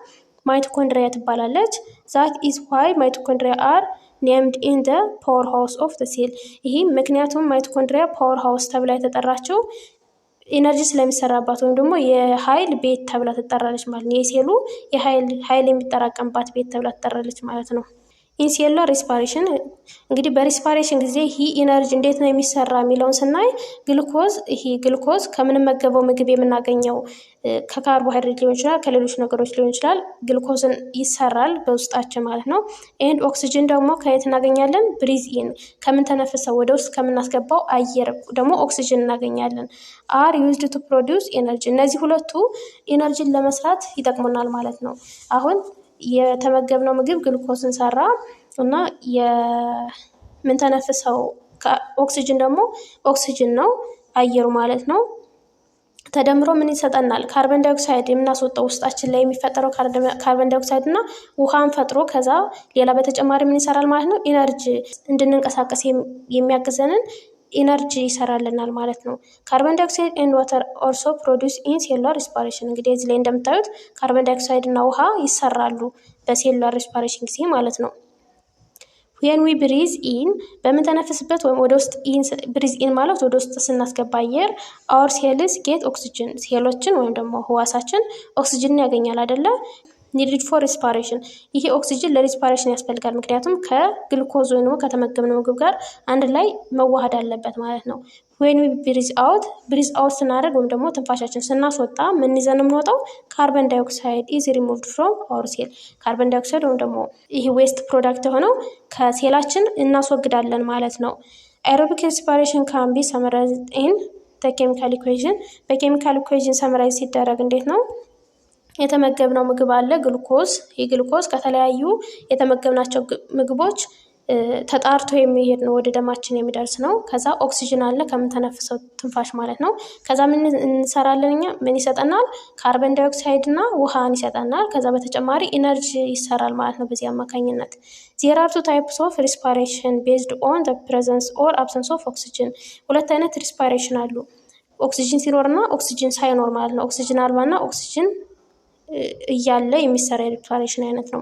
ማይቶኮንድሪያ ትባላለች። ዛት ኢዝ ዋይ ማይቶኮንድሪያ አር ኔምድ ኢን ዘ ፓወር ሃውስ ኦፍ ዘ ሴል። ይህ ምክንያቱም ማይቶኮንድሪያ ፓወር ሃውስ ተብላ የተጠራችው ኢነርጂ ስለሚሰራባት ወይም ደግሞ የኃይል ቤት ተብላ ትጠራለች ማለት ነው። የሴሉ ኃይል የሚጠራቀምባት ቤት ተብላ ትጠራለች ማለት ነው። ኢንሴሉላር ሪስፓሬሽን እንግዲህ በሪስፓሬሽን ጊዜ ይህ ኢነርጂ እንዴት ነው የሚሰራ የሚለውን ስናይ ግሉኮዝ ከምንመገበው ምግብ የምናገኘው ከካርቦሃይድሬት ሊሆን ይችላል፣ ከሌሎች ነገሮች ሊሆን ይችላል። ግሉኮዝን ይሰራል በውስጣችን ማለት ነው። ኤንድ ኦክሲጅን ደግሞ ከየት እናገኛለን? ብሪዝ ኢን ከምንተነፍሰው ወደ ውስጥ ከምናስገባው አየር ደግሞ ኦክሲጅን እናገኛለን። አር ዩዝድ ቱ ፕሮዲውስ ኤነርጂ። እነዚህ ሁለቱ ኢነርጂን ለመስራት ይጠቅሙናል ማለት ነው። አሁን የተመገብነው ምግብ ግሉኮዝን ሰራ እና የምንተነፍሰው ኦክሲጅን ደግሞ ኦክሲጅን ነው አየሩ ማለት ነው። ተደምሮ ምን ይሰጠናል? ካርበን ዳይኦክሳይድ የምናስወጣው ውስጣችን ላይ የሚፈጠረው ካርበን ዳይኦክሳይድ እና ውሃን ፈጥሮ ከዛ ሌላ በተጨማሪ ምን ይሰራል ማለት ነው? ኢነርጂ እንድንንቀሳቀስ የሚያግዘንን ኢነርጂ ይሰራልናል ማለት ነው። ካርበን ዳይኦክሳይድ ኤንድ ዋተር ኦልሶ ፕሮዲውስ ኢን ሴሉላር ሪስፓሬሽን። እንግዲህ እዚህ ላይ እንደምታዩት ካርበን ዳይኦክሳይድ እና ውሃ ይሰራሉ በሴሉላር ሪስፓሬሽን ጊዜ ማለት ነው። ዌን ዊ ብሪዝ ኢን በምንተነፍስበት ወይም ወደ ውስጥ ብሪዝ ኢን ማለት ወደ ውስጥ ስናስገባ አየር አወር ሴልስ ጌት ኦክሲጅን፣ ሴሎችን ወይም ደግሞ ህዋሳችን ኦክሲጅን ያገኛል አይደለ? ኒድድ ፎር ሪስፓሬሽን። ይሄ ኦክሲጅን ለሪስፓሬሽን ያስፈልጋል። ምክንያቱም ከግሉኮዝ ወይም ደግሞ ከተመገብነው ምግብ ጋር አንድ ላይ መዋሃድ አለበት ማለት ነው። ዌን ዊ ብሪዝ አውት ስናደርግ ወይም ደግሞ ትንፋሻችን ስናስወጣ ምን ይዘን የምንወጣው? ካርበን ዳይኦክሳይድ ኢዝ ሪሙቭድ ፍሮም አወር ሴል። ካርበን ዳይኦክሳይድ ወይም ደግሞ ይሄ ዌስት ፕሮዳክት የሆነው ከሴላችን እናስወግዳለን ማለት ነው። አኤሮቢክ ሪስፓሬሽን ካን ቢ ሰመራይዝድ ኢን ኬሚካል ኢኩዌሽን። በኬሚካል ኢኩዌሽን ሰመራይዝ ሲደረግ እንዴት ነው? የተመገብነው ምግብ አለ ግሉኮዝ። ይህ ግሉኮዝ ከተለያዩ የተመገብናቸው ምግቦች ተጣርቶ የሚሄድ ነው፣ ወደ ደማችን የሚደርስ ነው። ከዛ ኦክሲጅን አለ ከምንተነፍሰው ትንፋሽ ማለት ነው። ከዛ ምን እንሰራለን እኛ? ምን ይሰጠናል? ካርበን ዳይኦክሳይድ እና ውሃን ይሰጠናል። ከዛ በተጨማሪ ኢነርጂ ይሰራል ማለት ነው በዚህ አማካኝነት። ዜር አር ቱ ታይፕስ ኦፍ ሪስፓሬሽን ቤዝድ ኦን ዘ ፕሬዘንስ ኦር አብሰንስ ኦፍ ኦክሲጅን። ሁለት አይነት ሪስፓሬሽን አሉ፣ ኦክሲጅን ሲኖር እና ኦክሲጅን ሳይኖር ማለት ነው። ኦክሲጅን አልባ እና ኦክሲጅን እያለ የሚሰራ የሪስፓሬሽን አይነት ነው።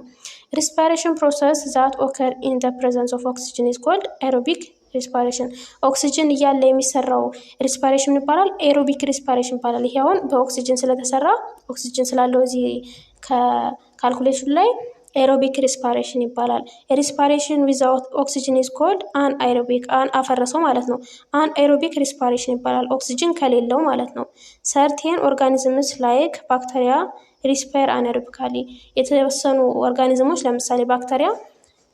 ሪስፓሬሽን ፕሮሰስ ዛት ኦከር ኢን ዘ ፕሬዘንስ ኦፍ ኦክሲጅን ኢዝ ኮልድ ኤሮቢክ ሪስፓሬሽን። ኦክሲጅን እያለ የሚሰራው ሪስፓሬሽን ይባላል፣ ኤሮቢክ ሪስፓሬሽን ይባላል። ይሄ አሁን በኦክሲጅን ስለተሰራ ኦክሲጅን ስላለው እዚህ ከካልኩሌሽን ላይ ኤሮቢክ ሪስፓሬሽን ይባላል። ሪስፓሬሽን ዊዛውት ኦክሲጅን ኢዝ ኮልድ አን አይሮቢክ። አን አፈረሰው ማለት ነው። አን አይሮቢክ ሪስፓሬሽን ይባላል፣ ኦክሲጅን ከሌለው ማለት ነው። ሰርቴን ኦርጋኒዝምስ ላይክ ባክቴሪያ ሪስፓየር አነሮቢካሊ። የተወሰኑ ኦርጋኒዝሞች ለምሳሌ ባክቴሪያ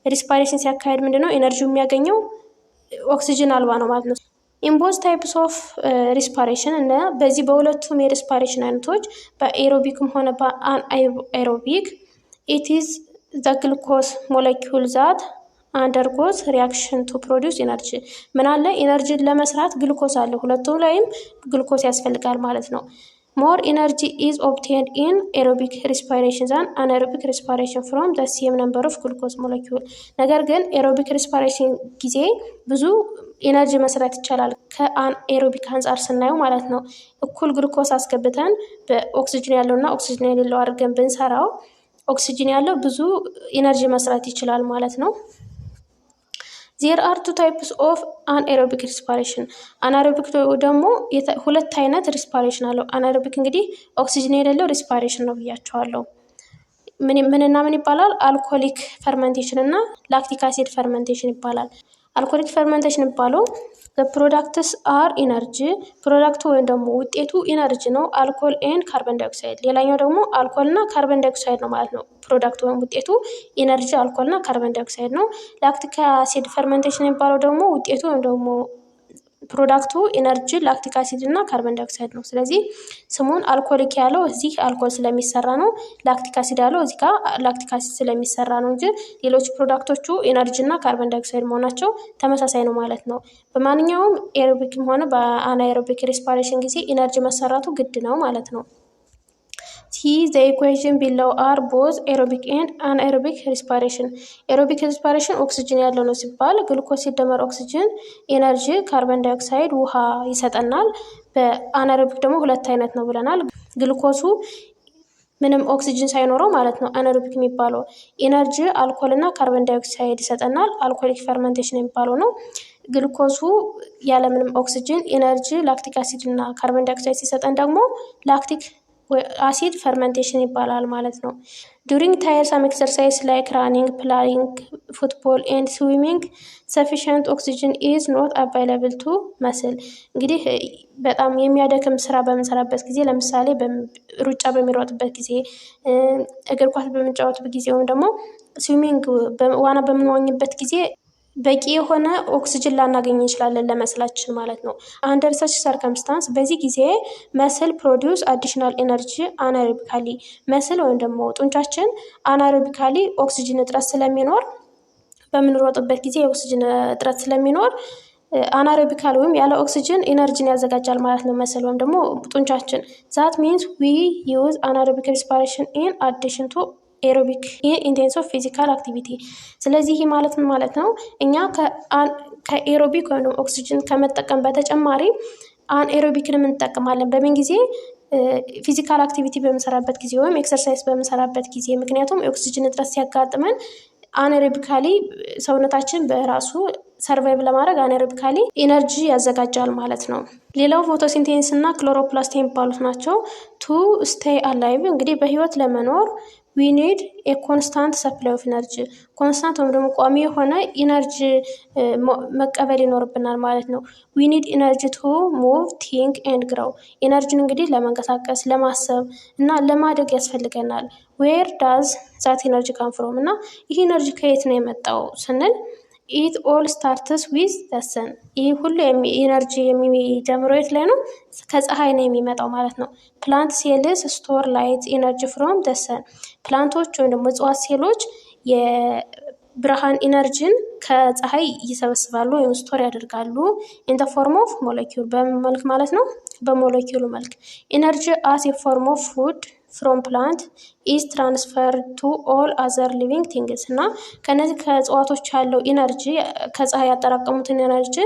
ሪስፓሬሽን ሲያካሄድ ምንድነው ኤነርጂው የሚያገኘው? ኦክሲጅን አልባ ነው ማለት ነው። ኢምቦዝ ታይፕስ ኦፍ ሪስፓሬሽን እና በዚህ በሁለቱም የሪስፓሬሽን አይነቶች በኤሮቢክም ሆነ በአንአይሮቢክ ኢት ኢዝ ዘ ግሉኮስ ሞለኪውል ዛት አንደርጎዝ ሪያክሽን ቱ ፕሮዲውስ ኤነርጂ። ምን አለ? ኤነርጂን ለመስራት ግሉኮስ አለ። ሁለቱም ላይም ግሉኮስ ያስፈልጋል ማለት ነው። ሞር ኢነርጂ ኢዝ ኦብቴንድ ኢን ኤሮቢክ ሪስፓሬሽን ዛን አናኤሮቢክ ሪስፓሬሽን ፍሮም ዘ ሴም ነምበር ኦፍ ግሉኮስ ሞለኪውል። ነገር ግን ኤሮቢክ ሪስፓሬሽን ጊዜ ብዙ ኢነርጂ መስራት ይቻላል ከአንኤሮቢክ አንጻር ስናየው ማለት ነው። እኩል ግሉኮስ አስገብተን በኦክሲጅን ያለውና ኦክሲጅን የሌለው አድርገን ብንሰራው ኦክሲጅን ያለው ብዙ ኢነርጂ መስራት ይችላል ማለት ነው። ዜር አር ቱ ታይፕስ ኦፍ አንኤሮቢክ ሪስፓሬሽን። አናኤሮቢክ ደግሞ ሁለት አይነት ሪስፓሬሽን አለው። አናኤሮቢክ እንግዲህ ኦክሲጅን የሌለው ሪስፓሬሽን ነው ብያቸዋለሁ። ምንና ምን ይባላል? አልኮሊክ ፈርመንቴሽን እና ላክቲክ አሲድ ፈርመንቴሽን ይባላል። አልኮሊክ ፈርመንቴሽን የሚባለው ፕሮዳክትስ አር ኢነርጂ ፕሮዳክቱ ወይም ደግሞ ውጤቱ ኢነርጂ ነው። አልኮል ኤንድ ካርበን ዳይኦክሳይድ ሌላኛው ደግሞ አልኮል እና ካርበን ዳይኦክሳይድ ነው ማለት ነው። ፕሮዳክቱ ወይም ውጤቱ ኢነርጂ አልኮል እና ካርበን ዳይኦክሳይድ ነው። ላክቲክ አሲድ ፈርመንቴሽን የሚባለው ደግሞ ውጤቱ ወይም ደግሞ ፕሮዳክቱ ኢነርጂ ላክቲክ አሲድ እና ካርበን ዳይኦክሳይድ ነው። ስለዚህ ስሙን አልኮሊክ ያለው እዚህ አልኮል ስለሚሰራ ነው። ላክቲክ አሲድ ያለው እዚህ ጋር ላክቲክ አሲድ ስለሚሰራ ነው እንጂ ሌሎች ፕሮዳክቶቹ ኢነርጂ እና ካርበን ዳይኦክሳይድ መሆናቸው ተመሳሳይ ነው ማለት ነው። በማንኛውም ኤሮቢክም ሆነ በአናኤሮቢክ ሬስፓይሬሽን ጊዜ ኢነርጂ መሰራቱ ግድ ነው ማለት ነው። the equation below are both aerobic and anaerobic respiration aerobic respiration ኦክሲጅን ያለው ነው ሲባል ግሉኮስ ሲደመር ኦክሲጅን ኤነርጂ ካርበን ዳይኦክሳይድ ውሃ ይሰጠናል። በአናኤሮቢክ ደግሞ ሁለት አይነት ነው ብለናል። ግሉኮሱ ምንም ኦክሲጅን ሳይኖረው ማለት ነው አናኤሮቢክ የሚባለው ኤነርጂ አልኮል እና ካርበን ዳይኦክሳይድ ይሰጠናል። አልኮሊክ ፈርመንቴሽን የሚባለው ነው። ግሉኮሱ ያለምንም ኦክሲጅን ኤነርጂ ላክቲክ አሲድ እና ካርበን ዳይኦክሳይድ ሲሰጠን ደግሞ ላክቲክ አሲድ ፈርመንቴሽን ይባላል ማለት ነው። ዱሪንግ ታየርሳም ኤክሰርሳይዝ ላይክ ራኒንግ ፕላይንግ ፉትቦል ኤንድ ስዊሚንግ ሰፊሽንት ኦክሲጅን ኢዝ ኖት አቫይላብል ቱ መስል እንግዲህ በጣም የሚያደክም ስራ በምንሰራበት ጊዜ ለምሳሌ ሩጫ በሚሮጥበት ጊዜ እግር ኳስ በምንጫወትበት ጊዜ ወይም ደግሞ ስዊሚንግ ዋና በምንዋኝበት ጊዜ በቂ የሆነ ኦክሲጅን ላናገኝ እንችላለን ለመስላችን ማለት ነው። አንደር ሰች ሰርከምስታንስ በዚህ ጊዜ መስል ፕሮዲውስ አዲሽናል ኤነርጂ አናኤሮቢካሊ መስል ወይም ደግሞ ጡንቻችን አናኤሮቢካሊ ኦክሲጅን እጥረት ስለሚኖር በምንሮጥበት ጊዜ የኦክሲጅን እጥረት ስለሚኖር አናኤሮቢካሊ ወይም ያለ ኦክሲጅን ኤነርጂን ያዘጋጃል ማለት ነው። መስል ወይም ደግሞ ጡንቻችን ዛት ሚንስ ዊ ዩዝ አናኤሮቢክ ሪስፓይሬሽን ኢን አዲሽን ቱ ኤሮቢክ ኢንቴንስ ኦፍ ፊዚካል አክቲቪቲ። ስለዚህ ማለት ምን ማለት ነው? እኛ ከኤሮቢክ ወይም ኦክሲጅን ከመጠቀም በተጨማሪ አንኤሮቢክንም እንጠቀማለን። በምን ጊዜ? ፊዚካል አክቲቪቲ በምንሰራበት ጊዜ ወይም ኤክሰርሳይዝ በምንሰራበት ጊዜ። ምክንያቱም የኦክሲጅን እጥረት ሲያጋጥመን አናኤሮቢካሊ ሰውነታችን በራሱ ሰርቫይቭ ለማድረግ አናኤሮቢካሊ ኢነርጂ ያዘጋጃል ማለት ነው። ሌላው ፎቶሲንቴሲስ እና ክሎሮፕላስት የሚባሉት ናቸው። ቱ ስቴይ አላይቭ እንግዲህ በህይወት ለመኖር ዊ ኒድ ኤ ኮንስታንት ሰፕላይ ኦፍ ኢነርጂ ኮንስታንት ወይም ደግሞ ቋሚ የሆነ ኢነርጂ መቀበል ይኖርብናል ማለት ነው። ዊ ኒድ ኢነርጂ ቱ ሙቭ ቲንክ ኤንድ ግሮው ኢነርጂን እንግዲህ ለመንቀሳቀስ ለማሰብ እና ለማደግ ያስፈልገናል። ዌር ዳዝ ዛት ኢነርጂ ካም ፍሮም እና ይህ ኢነርጂ ከየት ነው የመጣው ስንል ኢት ኦል ስታርትስ ዊዝ ዘ ሰን ይህ ሁሉ ኢነርጂ የሚጀምረው የት ላይ ነው? ከፀሐይ ነው የሚመጣው ማለት ነው። ፕላንት ሴልስ ስቶር ላይት ኢነርጂ ፍሮም ዘ ሰን ፕላንቶች ወይም ደግሞ እጽዋት ሴሎች የብርሃን ኢነርጂን ከፀሐይ ይሰበስባሉ ወይም ስቶር ያደርጋሉ። ኢን ዘ ፎርም ኦፍ ሞለኪውል በምን መልክ ማለት ነው? በሞለኪውሉ መልክ። ኢነርጂ አስ ኤ ፎርም ኦፍ ፉድ ፍሮም ፕላንት ኢዝ ትራንስፈር ቱ ኦል አዘር ሊቪንግ ቲንግስ እና ከነዚህ ከእጽዋቶች ያለው ኢነርጂ ከፀሐይ ያጠራቀሙትን ኢነርጂ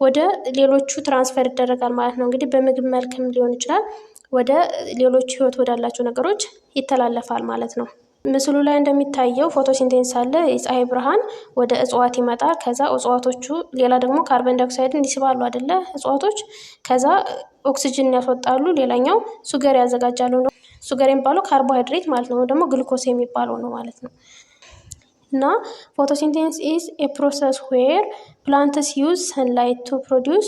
ወደ ሌሎቹ ትራንስፈር ይደረጋል ማለት ነው። እንግዲህ በምግብ መልክም ሊሆን ይችላል ወደ ሌሎች ህይወት ወዳላቸው ነገሮች ይተላለፋል ማለት ነው። ምስሉ ላይ እንደሚታየው ፎቶሲንቴሲስ አለ። የፀሐይ ብርሃን ወደ እጽዋት ይመጣል። ከዛ እጽዋቶቹ ሌላ ደግሞ ካርበን ዳይኦክሳይድን ይስባሉ አይደለ? እጽዋቶች ከዛ ኦክሲጅን ያስወጣሉ። ሌላኛው ሱገር ያዘጋጃሉ። ሱገር የሚባለው ካርቦሃይድሬት ማለት ነው፣ ደግሞ ግሉኮስ የሚባለው ነው ማለት ነው። እና ፎቶሲንቴሲስ ኢዝ ኤ ፕሮሰስ ዌር ፕላንትስ ዩዝ ሰንላይት ቱ ፕሮዲውስ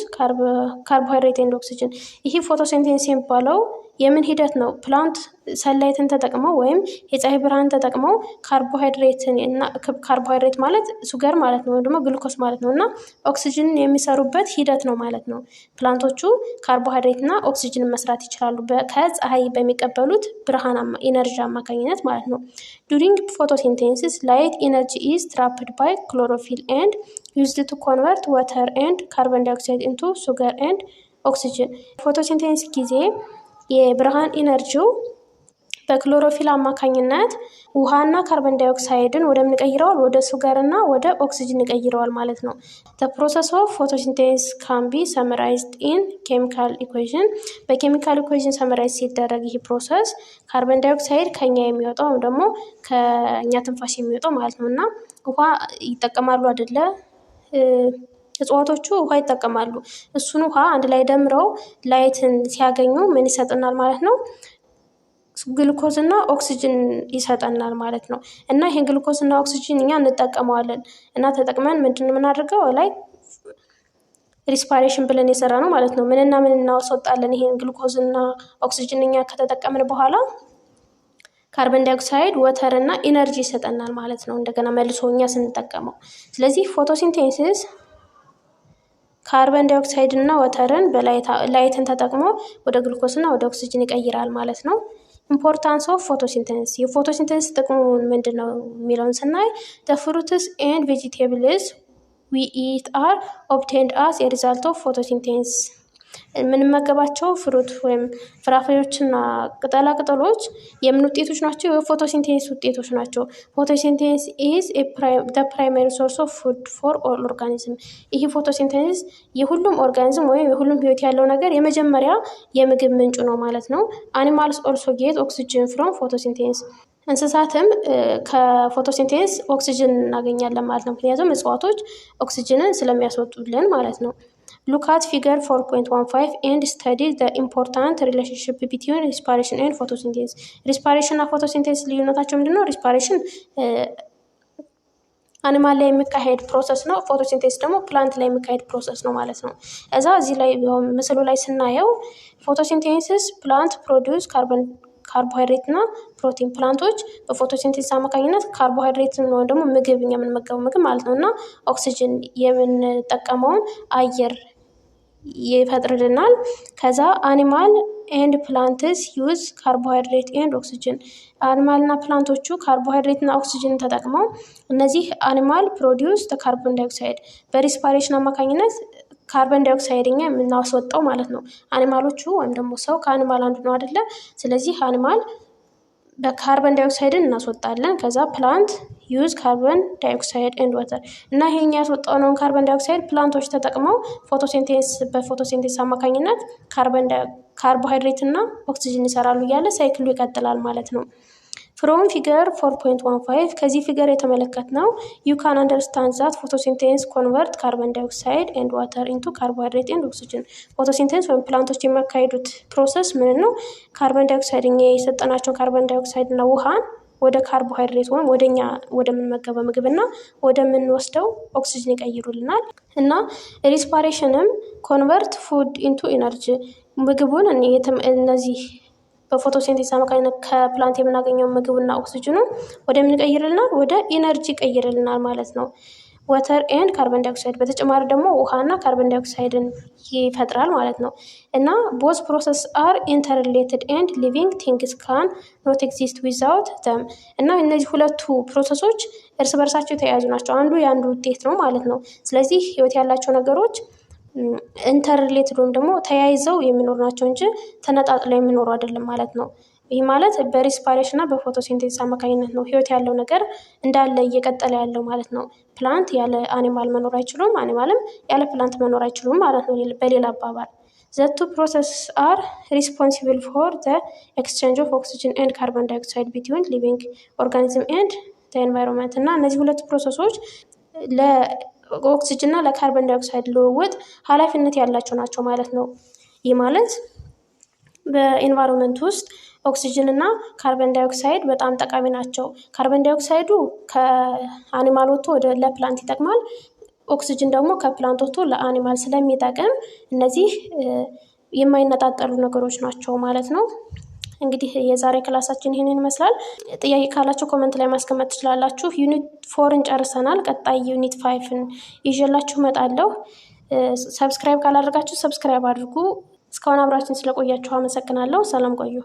ካርቦሃይድሬት ኤንድ ኦክሲጅን። ይህ ፎቶሲንቴሲስ የሚባለው የምን ሂደት ነው? ፕላንት ሰንላይትን ተጠቅመው ወይም የፀሐይ ብርሃን ተጠቅመው ካርቦሃይድሬትን እና ካርቦሃይድሬት ማለት ሱገር ማለት ነው፣ ወይም ደግሞ ግሉኮስ ማለት ነው እና ኦክሲጅን የሚሰሩበት ሂደት ነው ማለት ነው። ፕላንቶቹ ካርቦሃይድሬት እና ኦክሲጅንን መስራት ይችላሉ ከፀሐይ በሚቀበሉት ብርሃን ኢነርጂ አማካኝነት ማለት ነው። ዱሪንግ ፎቶሲንቴሲስ ላይት ኢነርጂ ኢዝ ትራፕድ ባይ ክሎሮፊል ኤንድ ዩዝድ ቱ ኮንቨርት ዋተር ኤንድ ካርበን ዳይኦክሳይድ ኢንቱ ሱገር ኤንድ ኦክሲጅን። ፎቶሲንቴሲስ ጊዜ የብርሃን ኢነርጂው በክሎሮፊል አማካኝነት ውሃና ካርበን ዳይኦክሳይድን ወደምን ይቀይረዋል? ወደ ሱገር እና ወደ ኦክሲጅን ይቀይረዋል ማለት ነው። the process of photosynthesis can be summarized in chemical equation በኬሚካል ኢኩዌሽን ሰመራይዝ ሲደረግ ይህ ፕሮሰስ ካርበን ዳይኦክሳይድ ከኛ የሚወጣው ወይም ደግሞ ከኛ ትንፋሽ የሚወጣው ማለት ነው እና ውሃ ይጠቀማሉ አይደለ? እጽዋቶቹ ውሃ ይጠቀማሉ። እሱን ውሃ አንድ ላይ ደምረው ላይትን ሲያገኙ ምን ይሰጥናል ማለት ነው? ግሉኮዝ እና ኦክሲጅን ይሰጠናል ማለት ነው። እና ይሄን ግሉኮዝ እና ኦክሲጅን እኛ እንጠቀመዋለን እና ተጠቅመን ምንድን የምናደርገው ላይ ሪስፓይሬሽን ብለን የሰራ ነው ማለት ነው። ምንና ምን እናስወጣለን? ይሄን ግሉኮዝ እና ኦክሲጅን እኛ ከተጠቀምን በኋላ ካርበን ዳይኦክሳይድ፣ ወተር እና ኢነርጂ ይሰጠናል ማለት ነው። እንደገና መልሶ እኛ ስንጠቀመው። ስለዚህ ፎቶሲንቴሲስ ካርበን ዳይኦክሳይድ እና ወተርን በላይትን ተጠቅሞ ወደ ግሉኮስ እና ወደ ኦክሲጅን ይቀይራል ማለት ነው። ኢምፖርታንስ ኦፍ ፎቶሲንቴሲስ የፎቶሲንቴሲስ ጥቅሙ ምንድን ነው የሚለውን ስናይ the fruits and vegetables we eat are obtained as a result of photosynthesis የምንመገባቸው ፍሩት ወይም ፍራፍሬዎችና ቅጠላ ቅጠሎች የምን ውጤቶች ናቸው? የፎቶሲንቴሲስ ውጤቶች ናቸው። ፎቶሲንቴሲስ is the primary source of food for all organism ይህ ፎቶሲንቴሲስ የሁሉም ኦርጋኒዝም ወይም የሁሉም ህይወት ያለው ነገር የመጀመሪያ የምግብ ምንጩ ነው ማለት ነው። animals also get oxygen from photosynthesis እንስሳትም ከፎቶሲንቴሲስ ኦክሲጅን እናገኛለን ማለት ነው። ምክንያቱም እጽዋቶች ኦክሲጅንን ስለሚያስወጡልን ማለት ነው። Look at figure 4.15 and study the important relationship between respiration and photosynthesis. respiration እና photosynthesis ልዩነታቸው ምንድነው? respiration አኒማል ላይ የሚካሄድ ፕሮሰስ ነው። ፎቶሲንቴሲስ ደግሞ ፕላንት ላይ የሚካሄድ ፕሮሰስ ነው ማለት ነው። እዚህ ላይ ምስሉ ላይ ስናየው ፎቶሲንቴሲስ ፕላንት ፕሮዲውስ ካርቦሃይድሬት እና ፕሮቲን ፕላንቶች በፎቶሲንቴሲስ አማካኝነት ካርቦሃይድሬት ነው ደግሞ ምግብ የምንመገበው ምግብ ማለት ነው እና ኦክሲጅን የምንጠቀመውን አየር ይፈጥርልናል። ከዛ አኒማል ኤንድ ፕላንትስ ዩዝ ካርቦሃይድሬት ኤንድ ኦክሲጅን አኒማል እና ፕላንቶቹ ካርቦሃይድሬት እና ኦክሲጅን ተጠቅመው እነዚህ አኒማል ፕሮዲውስ ካርቦን ዳይኦክሳይድ በሪስፓይሬሽን አማካኝነት ካርበን ዳይኦክሳይድ እኛ የምናስወጣው ማለት ነው። አኒማሎቹ ወይም ደግሞ ሰው ከአኒማል አንዱ ነው አይደለ? ስለዚህ አኒማል በካርበን ዳይኦክሳይድን እናስወጣለን። ከዛ ፕላንት ዩዝ ካርበን ዳይኦክሳይድ ኤንድ ወተር እና ይሄኛ ያስወጣነውን ካርበን ዳይኦክሳይድ ፕላንቶች ተጠቅመው በፎቶሲንቴሲስ አማካኝነት ካርቦሃይድሬት እና ኦክሲጅን ይሰራሉ እያለ ሳይክሉ ይቀጥላል ማለት ነው። ፍሮም ፊገር 4.15 ከዚህ ፊገር የተመለከትነው you can understand that photosynthesis convert carbon dioxide and water into carbohydrate and oxygen ፎቶሲንቴሲስ ወይም ፕላንቶች የሚያካሂዱት ፕሮሰስ ምን ነው? ካርበን ዳይኦክሳይድ እኛ የሰጠናቸው ካርበን ዳይኦክሳይድ እና ውሃን ወደ ካርቦሃይድሬት ወይም ወደኛ ወደምንመገበው ምግብና ወደምንወስደው ኦክሲጅን ይቀይሩልናል። እና ሪስፓይሬሽንም ኮንቨርት ፉድ ኢንቱ ኢነርጂ ምግቡን እነዚህ በፎቶሲንቴሲስ አማካኝነት ከፕላንት የምናገኘው ምግብና ኦክሲጅኑ ወደ ምን ይቀይርልናል? ወደ ኢነርጂ ይቀይርልናል ማለት ነው። ወተር ኤንድ ካርበን ዳይኦክሳይድ በተጨማሪ ደግሞ ውሃና ካርበን ዳይኦክሳይድን ይፈጥራል ማለት ነው። እና ቦዝ ፕሮሰስ አር ኢንተርሪሌትድ ኤንድ ሊቪንግ ቲንግስ ካን ኖት ኤግዚስት ዊዛውት ዘም እና እነዚህ ሁለቱ ፕሮሰሶች እርስ በርሳቸው የተያያዙ ናቸው። አንዱ የአንዱ ውጤት ነው ማለት ነው። ስለዚህ ህይወት ያላቸው ነገሮች ኢንተርሪሌትድ ወይም ደግሞ ተያይዘው የሚኖሩ ናቸው እንጂ ተነጣጥለው የሚኖሩ አይደለም ማለት ነው። ይህ ማለት በሪስፓይሬሽን እና በፎቶሲንቴሲስ አማካኝነት ነው ህይወት ያለው ነገር እንዳለ እየቀጠለ ያለው ማለት ነው። ፕላንት ያለ አኒማል መኖር አይችሉም፣ አኒማልም ያለ ፕላንት መኖር አይችሉም ማለት ነው። በሌላ አባባል the two processes are responsible for the exchange of oxygen and carbon dioxide between living organism and the environment እና እነዚህ ሁለት ፕሮሰሶች ለኦክሲጅን እና ለካርበን ዳይኦክሳይድ ልውውጥ ኃላፊነት ያላቸው ናቸው ማለት ነው። ይህ ማለት በኤንቫይሮንመንት ውስጥ ኦክሲጅን እና ካርበን ዳይኦክሳይድ በጣም ጠቃሚ ናቸው። ካርበን ዳይኦክሳይዱ ከአኒማል ወጥቶ ወደ ለፕላንት ይጠቅማል። ኦክሲጅን ደግሞ ከፕላንት ወጥቶ ለአኒማል ስለሚጠቅም እነዚህ የማይነጣጠሉ ነገሮች ናቸው ማለት ነው። እንግዲህ የዛሬ ክላሳችን ይሄንን ይመስላል። ጥያቄ ካላችሁ ኮሜንት ላይ ማስቀመጥ ትችላላችሁ። ዩኒት 4ን ጨርሰናል። ቀጣይ ዩኒት 5ን ይዤላችሁ እመጣለሁ። ሰብስክራይብ ካላደረጋችሁ ሰብስክራይብ አድርጉ። እስካሁን አብራችን ስለቆያችሁ አመሰግናለሁ። ሰላም ቆዩ።